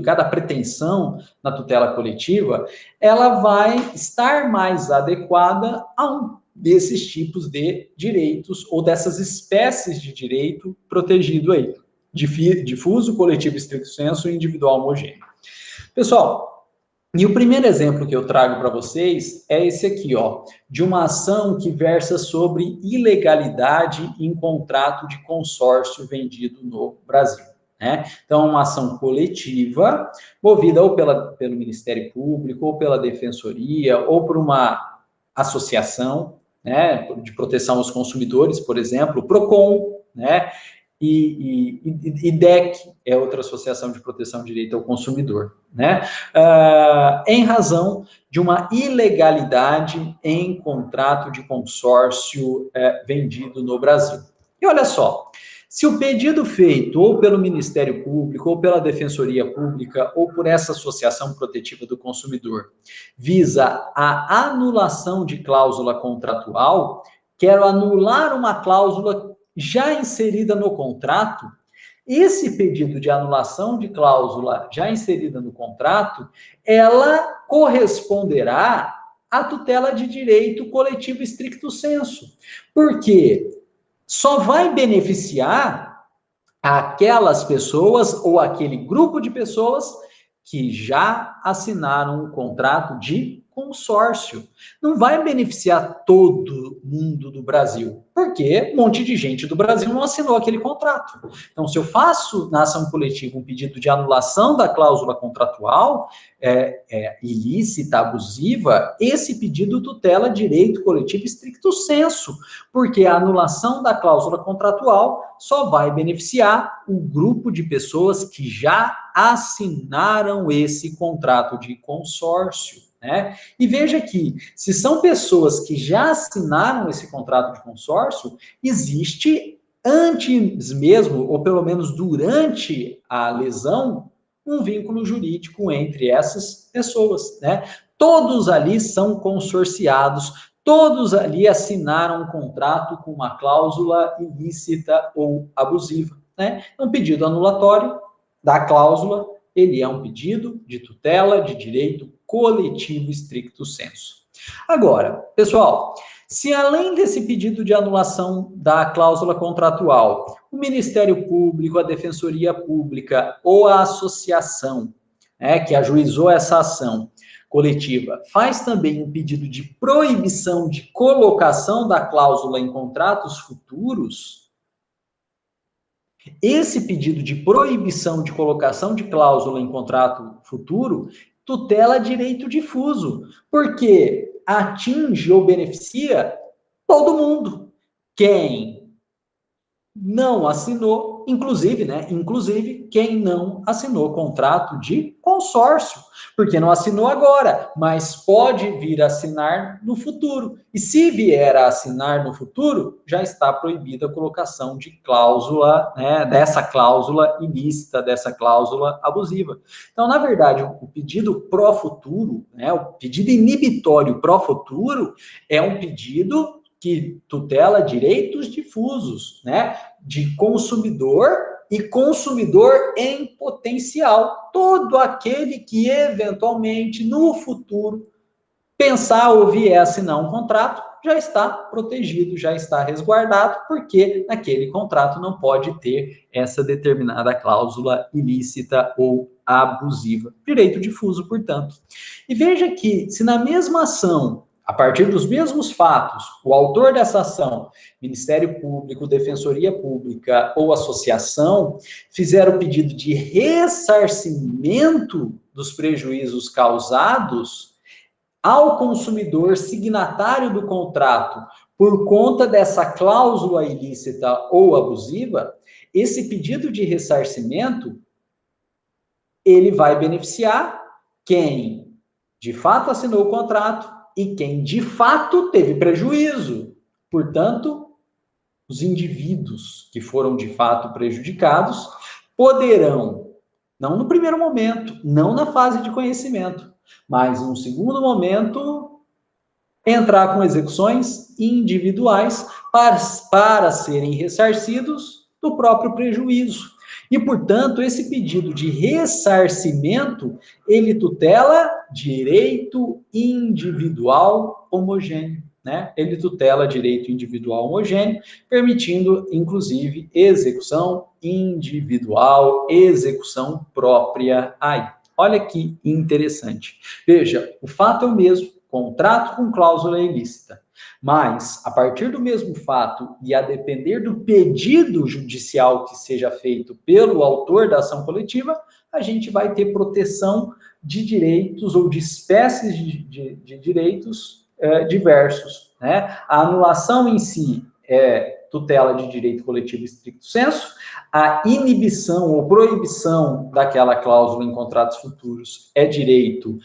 cada pretensão na tutela coletiva, ela vai estar mais adequada a um desses tipos de direitos ou dessas espécies de direito protegido aí, difuso, coletivo estricto sensu e individual homogêneo. Pessoal, e o primeiro exemplo que eu trago para vocês é esse aqui, ó, de uma ação que versa sobre ilegalidade em contrato de consórcio vendido no Brasil. Né? Então, uma ação coletiva, movida ou pelo Ministério Público, ou pela Defensoria, ou por uma associação, né, de proteção aos consumidores, por exemplo, o PROCON, né? E DEC é outra associação de proteção de direito ao consumidor, né? Em razão de uma ilegalidade em contrato de consórcio vendido no Brasil. E olha só, se o pedido feito ou pelo Ministério Público, ou pela Defensoria Pública, ou por essa associação protetiva do consumidor, visa a anulação de cláusula contratual, quero anular uma cláusula já inserida no contrato, esse pedido de anulação de cláusula já inserida no contrato, ela corresponderá à tutela de direito coletivo estricto sensu. Por quê? Só vai beneficiar aquelas pessoas ou aquele grupo de pessoas que já assinaram um contrato de consórcio. Não vai beneficiar todo mundo do Brasil, porque um monte de gente do Brasil não assinou aquele contrato. Então, se eu faço na ação coletiva um pedido de anulação da cláusula contratual ilícita, abusiva, esse pedido tutela direito coletivo estricto sensu, porque a anulação da cláusula contratual só vai beneficiar um grupo de pessoas que já assinaram esse contrato de consórcio. Né? E veja que, se são pessoas que já assinaram esse contrato de consórcio, existe antes mesmo, ou pelo menos durante a lesão, um vínculo jurídico entre essas pessoas. Né? Todos ali são consorciados, todos ali assinaram um contrato com uma cláusula ilícita ou abusiva. Né? Um pedido anulatório da cláusula, ele é um pedido de tutela de direito coletivo estricto sensu. Agora, pessoal, se além desse pedido de anulação da cláusula contratual, o Ministério Público, a Defensoria Pública ou a associação que ajuizou essa ação coletiva faz também um pedido de proibição de colocação da cláusula em contratos futuros, esse pedido de proibição de colocação de cláusula em contrato futuro tutela direito difuso, porque atinge ou beneficia todo mundo. Quem não assinou, inclusive quem não assinou contrato de consórcio, porque não assinou agora, mas pode vir a assinar no futuro. E se vier a assinar no futuro, já está proibida a colocação de cláusula, né, dessa cláusula ilícita, dessa cláusula abusiva. Então, na verdade, o pedido pró-futuro, né, o pedido inibitório pró-futuro é um pedido que tutela direitos difusos, né, de consumidor e consumidor em potencial. Todo aquele que eventualmente no futuro pensar ou vier assinar um contrato já está protegido, já está resguardado, porque naquele contrato não pode ter essa determinada cláusula ilícita ou abusiva. Direito difuso, portanto. E veja que, se na mesma ação a partir dos mesmos fatos, o autor dessa ação, Ministério Público, Defensoria Pública ou associação, fizeram o pedido de ressarcimento dos prejuízos causados ao consumidor signatário do contrato por conta dessa cláusula ilícita ou abusiva, esse pedido de ressarcimento, ele vai beneficiar quem de fato assinou o contrato e quem de fato teve prejuízo. Portanto, os indivíduos que foram de fato prejudicados poderão, não no primeiro momento, não na fase de conhecimento, mas num segundo momento, entrar com execuções individuais para serem ressarcidos do próprio prejuízo. E, portanto, esse pedido de ressarcimento, ele tutela direito individual homogêneo, né? Ele tutela direito individual homogêneo, permitindo, inclusive, execução individual, execução própria aí. Olha que interessante. Veja, o fato é o mesmo, contrato com cláusula ilícita. Mas, a partir do mesmo fato e a depender do pedido judicial que seja feito pelo autor da ação coletiva, a gente vai ter proteção de direitos ou de espécies de direitos diversos, né? A anulação em si é tutela de direito coletivo estricto sensu, a inibição ou proibição daquela cláusula em contratos futuros é direito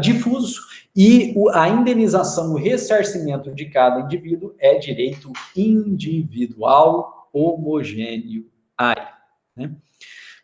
difuso, e a indenização, o ressarcimento de cada indivíduo é direito individual homogêneo aí, né?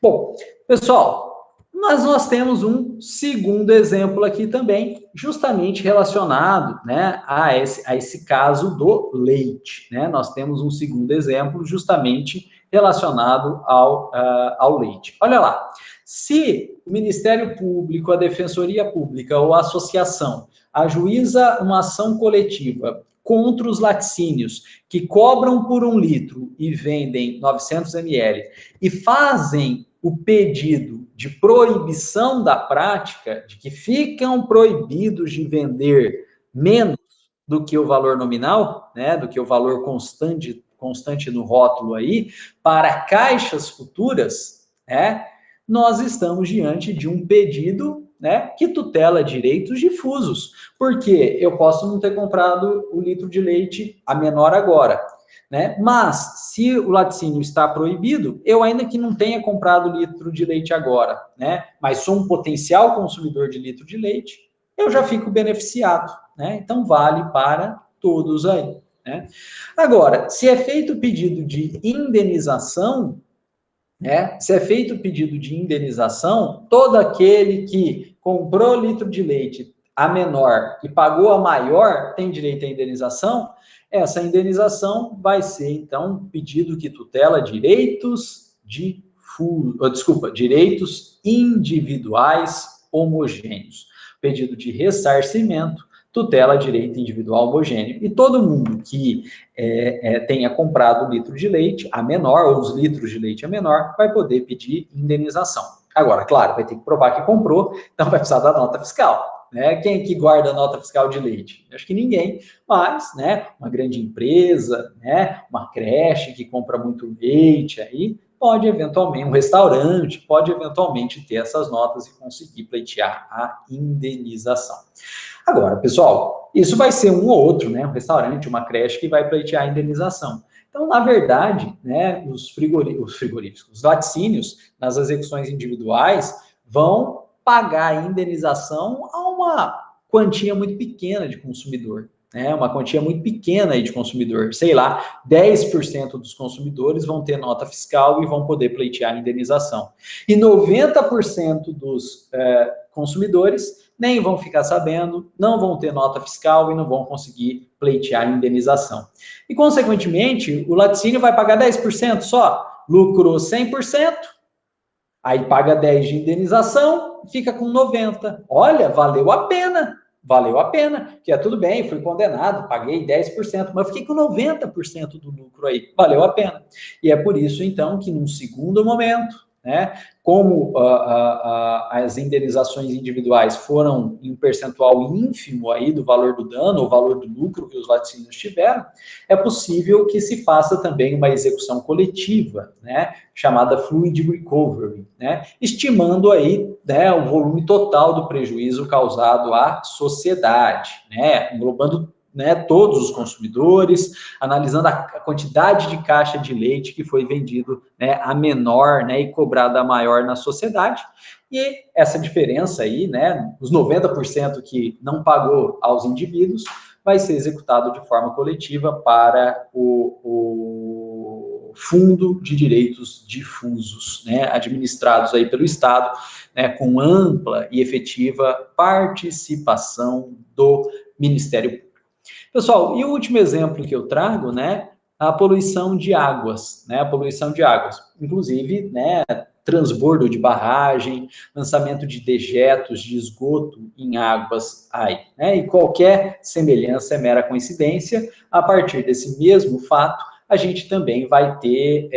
Bom, pessoal, nós temos um segundo exemplo aqui também, justamente relacionado, né, a esse caso do leite, né? Nós temos um segundo exemplo justamente relacionado ao leite. Olha lá, se o Ministério Público, a Defensoria Pública ou a associação ajuiza uma ação coletiva contra os laticínios que cobram por 1 litro e vendem 900 ml e fazem o pedido de proibição da prática, de que ficam proibidos de vender menos do que o valor nominal, né, do que o valor constante no rótulo aí, para caixas futuras, né, nós estamos diante de um pedido, né, que tutela direitos difusos, porque eu posso não ter comprado o litro de leite a menor agora, né? Mas, se o laticínio está proibido, eu ainda que não tenha comprado litro de leite agora, né? Mas sou um potencial consumidor de litro de leite, eu já fico beneficiado, né? Então, vale para todos aí, né? Agora, se é feito o pedido de indenização, né? Se é feito o pedido de indenização, todo aquele que comprou litro de leite a menor e pagou a maior tem direito à indenização. Essa indenização vai ser, então, um pedido que tutela direitos direitos individuais homogêneos. Pedido de ressarcimento tutela direito individual homogêneo. E todo mundo que tenha comprado o litro de leite a menor, ou os litros de leite a menor, vai poder pedir indenização. Agora, claro, vai ter que provar que comprou, então vai precisar da nota fiscal. Né? Quem que guarda a nota fiscal de leite? Acho que ninguém, mas, né, uma grande empresa, né, uma creche que compra muito leite aí, pode eventualmente, um restaurante pode eventualmente ter essas notas e conseguir pleitear a indenização. Agora, pessoal, isso vai ser um ou outro, né, um restaurante, uma creche que vai pleitear a indenização. Então, na verdade, né, os frigoríficos, os laticínios, nas execuções individuais, vão pagar a indenização a uma quantia muito pequena de consumidor, né? Uma quantia muito pequena aí de consumidor, sei lá, 10% dos consumidores vão ter nota fiscal e vão poder pleitear a indenização. E 90% dos consumidores nem vão ficar sabendo, não vão ter nota fiscal e não vão conseguir pleitear a indenização. E, consequentemente, o laticínio vai pagar 10% só, lucrou 100%, aí paga 10 de indenização, fica com 90. Olha, valeu a pena, que é tudo bem, fui condenado, paguei 10%, mas fiquei com 90% do lucro aí, valeu a pena. E é por isso, então, que num segundo momento, né? Como as indenizações individuais foram em um percentual ínfimo aí do valor do dano, ou valor do lucro que os laticínios tiveram, é possível que se faça também uma execução coletiva, né, chamada fluid recovery, né, estimando aí, né, o volume total do prejuízo causado à sociedade, né, englobando, né, todos os consumidores, analisando a quantidade de caixa de leite que foi vendido, né, a menor, né, e cobrado a maior na sociedade, e essa diferença aí, né, os 90% que não pagou aos indivíduos, vai ser executado de forma coletiva para o Fundo de Direitos Difusos, né, administrados aí pelo Estado, né, com ampla e efetiva participação do Ministério Público. Pessoal, e o último exemplo que eu trago, né, a poluição de águas, né, a poluição de águas, inclusive, né, transbordo de barragem, lançamento de dejetos de esgoto em águas aí, né, e qualquer semelhança é mera coincidência. A partir desse mesmo fato, a gente também vai ter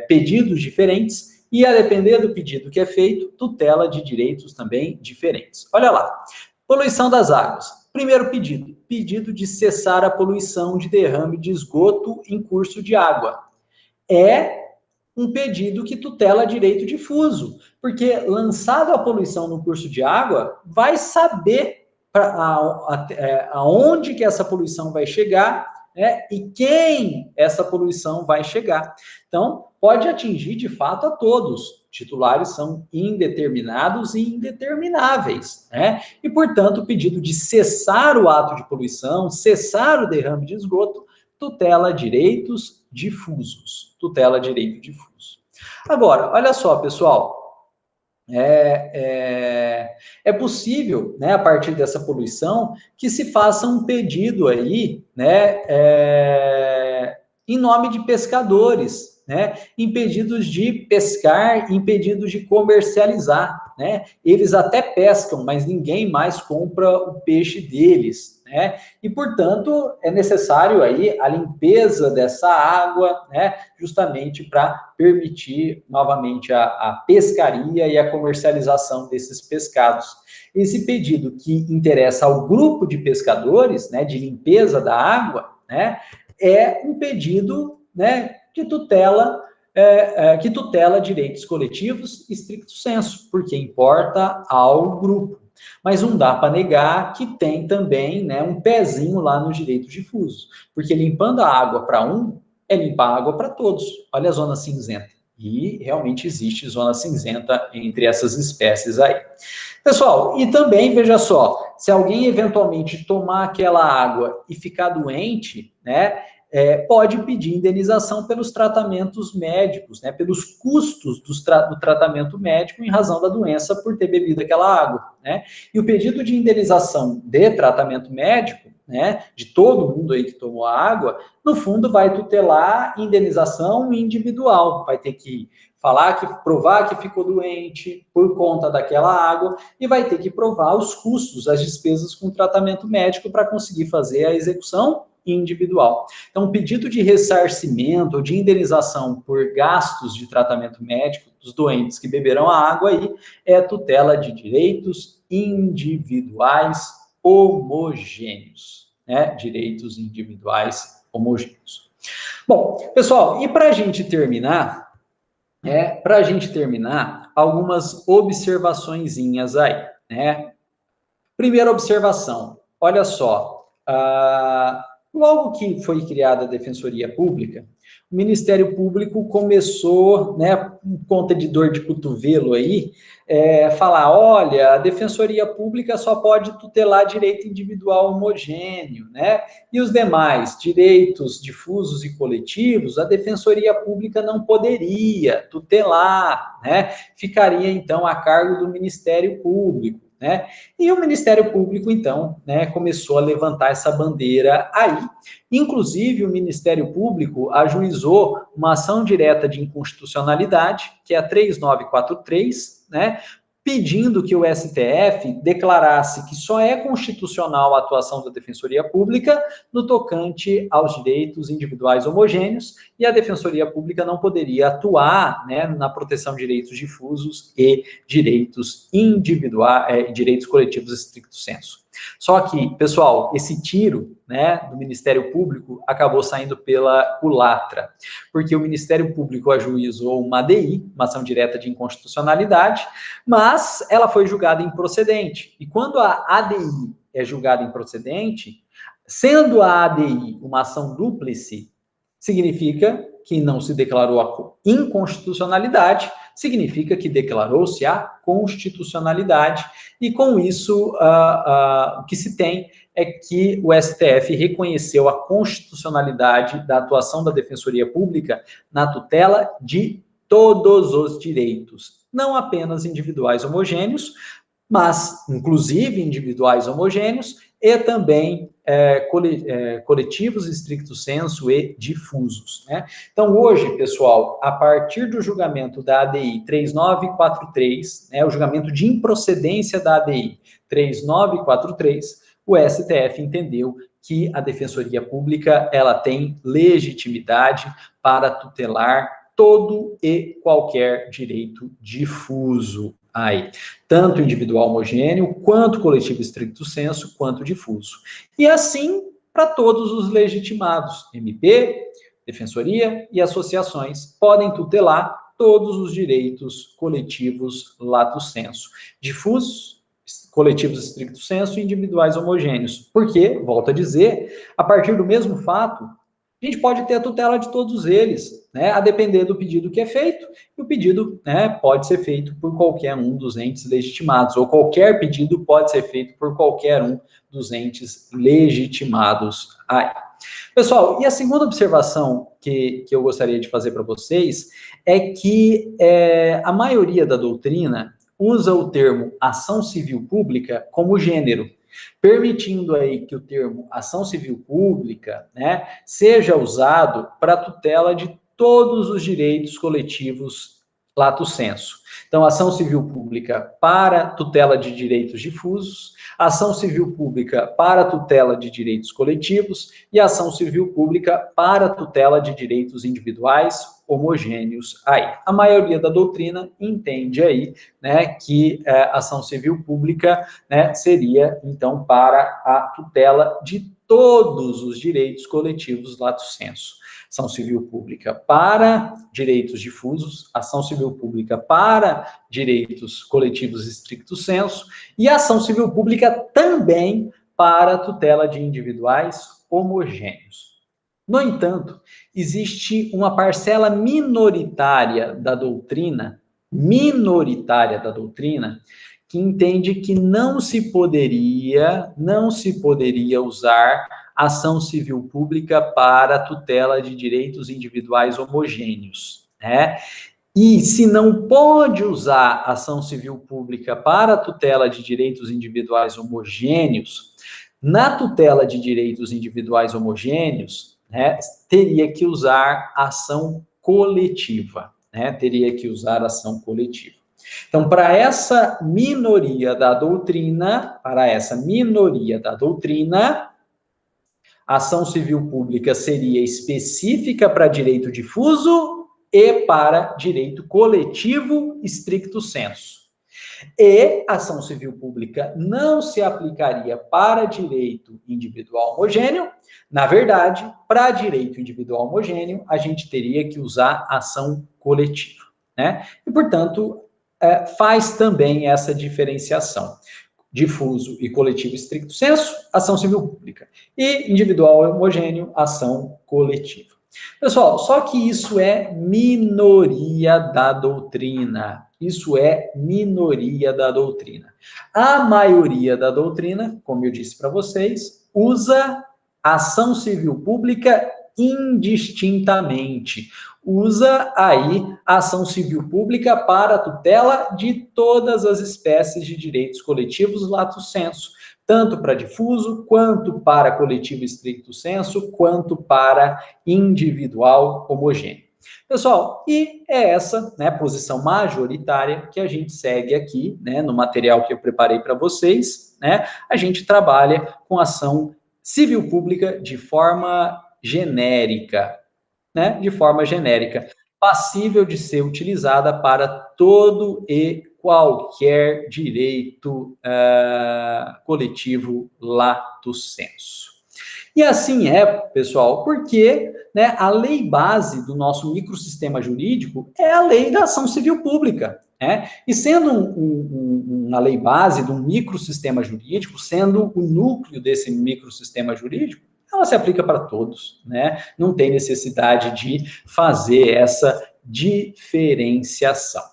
pedidos diferentes e, a depender do pedido que é feito, tutela de direitos também diferentes. Olha lá, poluição das águas. Primeiro pedido, pedido de cessar a poluição de derrame de esgoto em curso de água. É um pedido que tutela direito difuso, porque lançado a poluição no curso de água, vai saber aonde que essa poluição vai chegar, né, e quem essa poluição vai chegar. Então, pode atingir de fato a todos. Titulares são indeterminados e indetermináveis, né? E, portanto, o pedido de cessar o ato de poluição, cessar o derrame de esgoto, tutela direitos difusos. Tutela direito difuso. Agora, olha só, pessoal, é possível, né, a partir dessa poluição, que se faça um pedido aí, né, em nome de pescadores, né, impedidos de pescar, impedidos de comercializar, né, eles até pescam, mas ninguém mais compra o peixe deles, né, e, portanto, é necessário aí a limpeza dessa água, né, justamente para permitir novamente a pescaria e a comercialização desses pescados. Esse pedido que interessa ao grupo de pescadores, né, de limpeza da água, né, é um pedido, né, de tutela, que tutela direitos coletivos estricto sensu, porque importa ao grupo. Mas não dá para negar que tem também, né, um pezinho lá nos direitos difusos, porque limpando a água para um, é limpar a água para todos. Olha a zona cinzenta. E realmente existe zona cinzenta entre essas espécies aí. Pessoal, e também, veja só, se alguém eventualmente tomar aquela água e ficar doente, né, pode pedir indenização pelos tratamentos médicos, né, pelos custos do tratamento médico em razão da doença por ter bebido aquela água, né? E o pedido de indenização de tratamento médico, né, de todo mundo aí que tomou a água, no fundo vai tutelar indenização individual, vai ter que provar que ficou doente por conta daquela água e vai ter que provar os custos, as despesas com tratamento médico para conseguir fazer a execução individual. Então, o pedido de ressarcimento ou de indenização por gastos de tratamento médico dos doentes que beberam a água aí é tutela de direitos individuais homogêneos, né? Direitos individuais homogêneos. Bom, pessoal, e para a gente terminar, algumas observaçõezinhas aí, né? Primeira observação, olha só, logo que foi criada a Defensoria Pública, o Ministério Público começou, né, por conta de dor de cotovelo aí, falar, olha, a Defensoria Pública só pode tutelar direito individual homogêneo, né, e os demais direitos difusos e coletivos, a Defensoria Pública não poderia tutelar, né, ficaria, então, a cargo do Ministério Público, né, e o Ministério Público, então, né, começou a levantar essa bandeira aí. Inclusive, o Ministério Público ajuizou uma ação direta de inconstitucionalidade, que é a 3943, né, pedindo que o STF declarasse que só é constitucional a atuação da Defensoria Pública no tocante aos direitos individuais homogêneos, e a Defensoria Pública não poderia atuar, né, na proteção de direitos difusos e direitos individuais, direitos coletivos estricto sensu. Só que, pessoal, esse tiro, né, do Ministério Público acabou saindo pela culatra, porque o Ministério Público ajuizou uma ADI, uma ação direta de inconstitucionalidade, mas ela foi julgada improcedente. E quando a ADI é julgada improcedente, sendo a ADI uma ação dúplice, significa que não se declarou a inconstitucionalidade, significa que declarou-se a constitucionalidade, e com isso o que se tem é que o STF reconheceu a constitucionalidade da atuação da Defensoria Pública na tutela de todos os direitos, não apenas individuais homogêneos, mas inclusive individuais homogêneos e também coletivos estricto sensu e difusos, né? Então, hoje, pessoal, a partir do julgamento da ADI 3943, né, o julgamento de improcedência da ADI 3943, o STF entendeu que a Defensoria Pública ela tem legitimidade para tutelar todo e qualquer direito difuso aí, tanto individual homogêneo, quanto coletivo estricto sensu, quanto difuso. E assim para todos os legitimados, MP, Defensoria e associações podem tutelar todos os direitos coletivos lato sensu, difusos, coletivos estricto sensu e individuais homogêneos. Porque, volto a dizer, a partir do mesmo fato, a gente pode ter a tutela de todos eles, né, a depender do pedido que é feito, e o pedido, né, pode ser feito por qualquer um dos entes legitimados, ou qualquer pedido pode ser feito por qualquer um dos entes legitimados aí. Pessoal, e a segunda observação que eu gostaria de fazer para vocês é que a maioria da doutrina usa o termo ação civil pública como gênero, permitindo aí que o termo ação civil pública, né, seja usado para tutela de todos os direitos coletivos lato sensu. Então, ação civil pública para tutela de direitos difusos, ação civil pública para tutela de direitos coletivos e ação civil pública para tutela de direitos individuais homogêneos aí. A maioria da doutrina entende aí, né, que ação civil pública, né, seria, então, para a tutela de todos os direitos coletivos lato sensu. Ação civil pública para direitos difusos, ação civil pública para direitos coletivos estricto sensu e ação civil pública também para tutela de individuais homogêneos. No entanto, existe uma parcela minoritária da doutrina, que entende que não se poderia usar ação civil pública para tutela de direitos individuais homogêneos, né? E se não pode usar ação civil pública para tutela de direitos individuais homogêneos, na tutela de direitos individuais homogêneos, né, teria que usar ação coletiva, né? Teria que usar ação coletiva. Então, para essa minoria da doutrina, ação civil pública seria específica para direito difuso e para direito coletivo estricto sensu. E ação civil pública não se aplicaria para direito individual homogêneo. Na verdade, para direito individual homogêneo, a gente teria que usar ação coletiva, né? E, portanto, faz também essa diferenciação. Difuso e coletivo estricto sensu, ação civil pública. E individual homogêneo, ação coletiva. Pessoal, só que isso é minoria da doutrina. A maioria da doutrina, como eu disse para vocês, usa ação civil pública indistintamente. Usa aí a ação civil pública para a tutela de todas as espécies de direitos coletivos lato sensu, tanto para difuso, quanto para coletivo estricto sensu, quanto para individual homogêneo. Pessoal, e é essa, né, posição majoritária que a gente segue aqui, né, no material que eu preparei para vocês, né? A gente trabalha com ação civil pública de forma genérica, né? De forma genérica, passível de ser utilizada para todo e qualquer direito coletivo lato sensu. E assim é, pessoal, porque, né, a lei base do nosso microsistema jurídico é a lei da ação civil pública. Né? E sendo uma lei base de um microsistema jurídico, sendo o núcleo desse microsistema jurídico, ela se aplica para todos, né? Não tem necessidade de fazer essa diferenciação.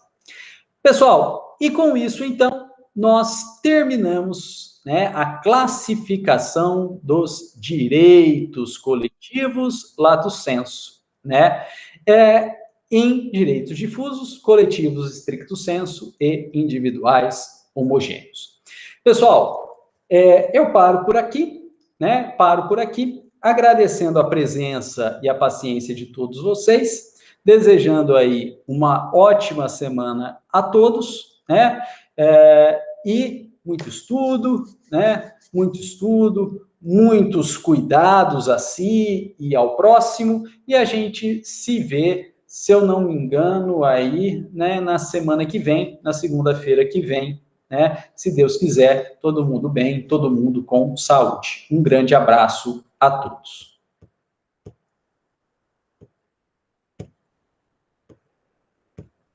Pessoal, e com isso, então, nós terminamos, né, a classificação dos direitos coletivos lato sensu, né? Em direitos difusos, coletivos stricto sensu e individuais homogêneos. Pessoal, eu paro por aqui, né? Paro por aqui, agradecendo a presença e a paciência de todos vocês, desejando aí uma ótima semana a todos, né? E muito estudo, né? Muito estudo, muitos cuidados a si e ao próximo, e a gente se vê, se eu não me engano, aí, né, na semana que vem, na segunda-feira que vem, né? Se Deus quiser, todo mundo bem, todo mundo com saúde. Um grande abraço a todos.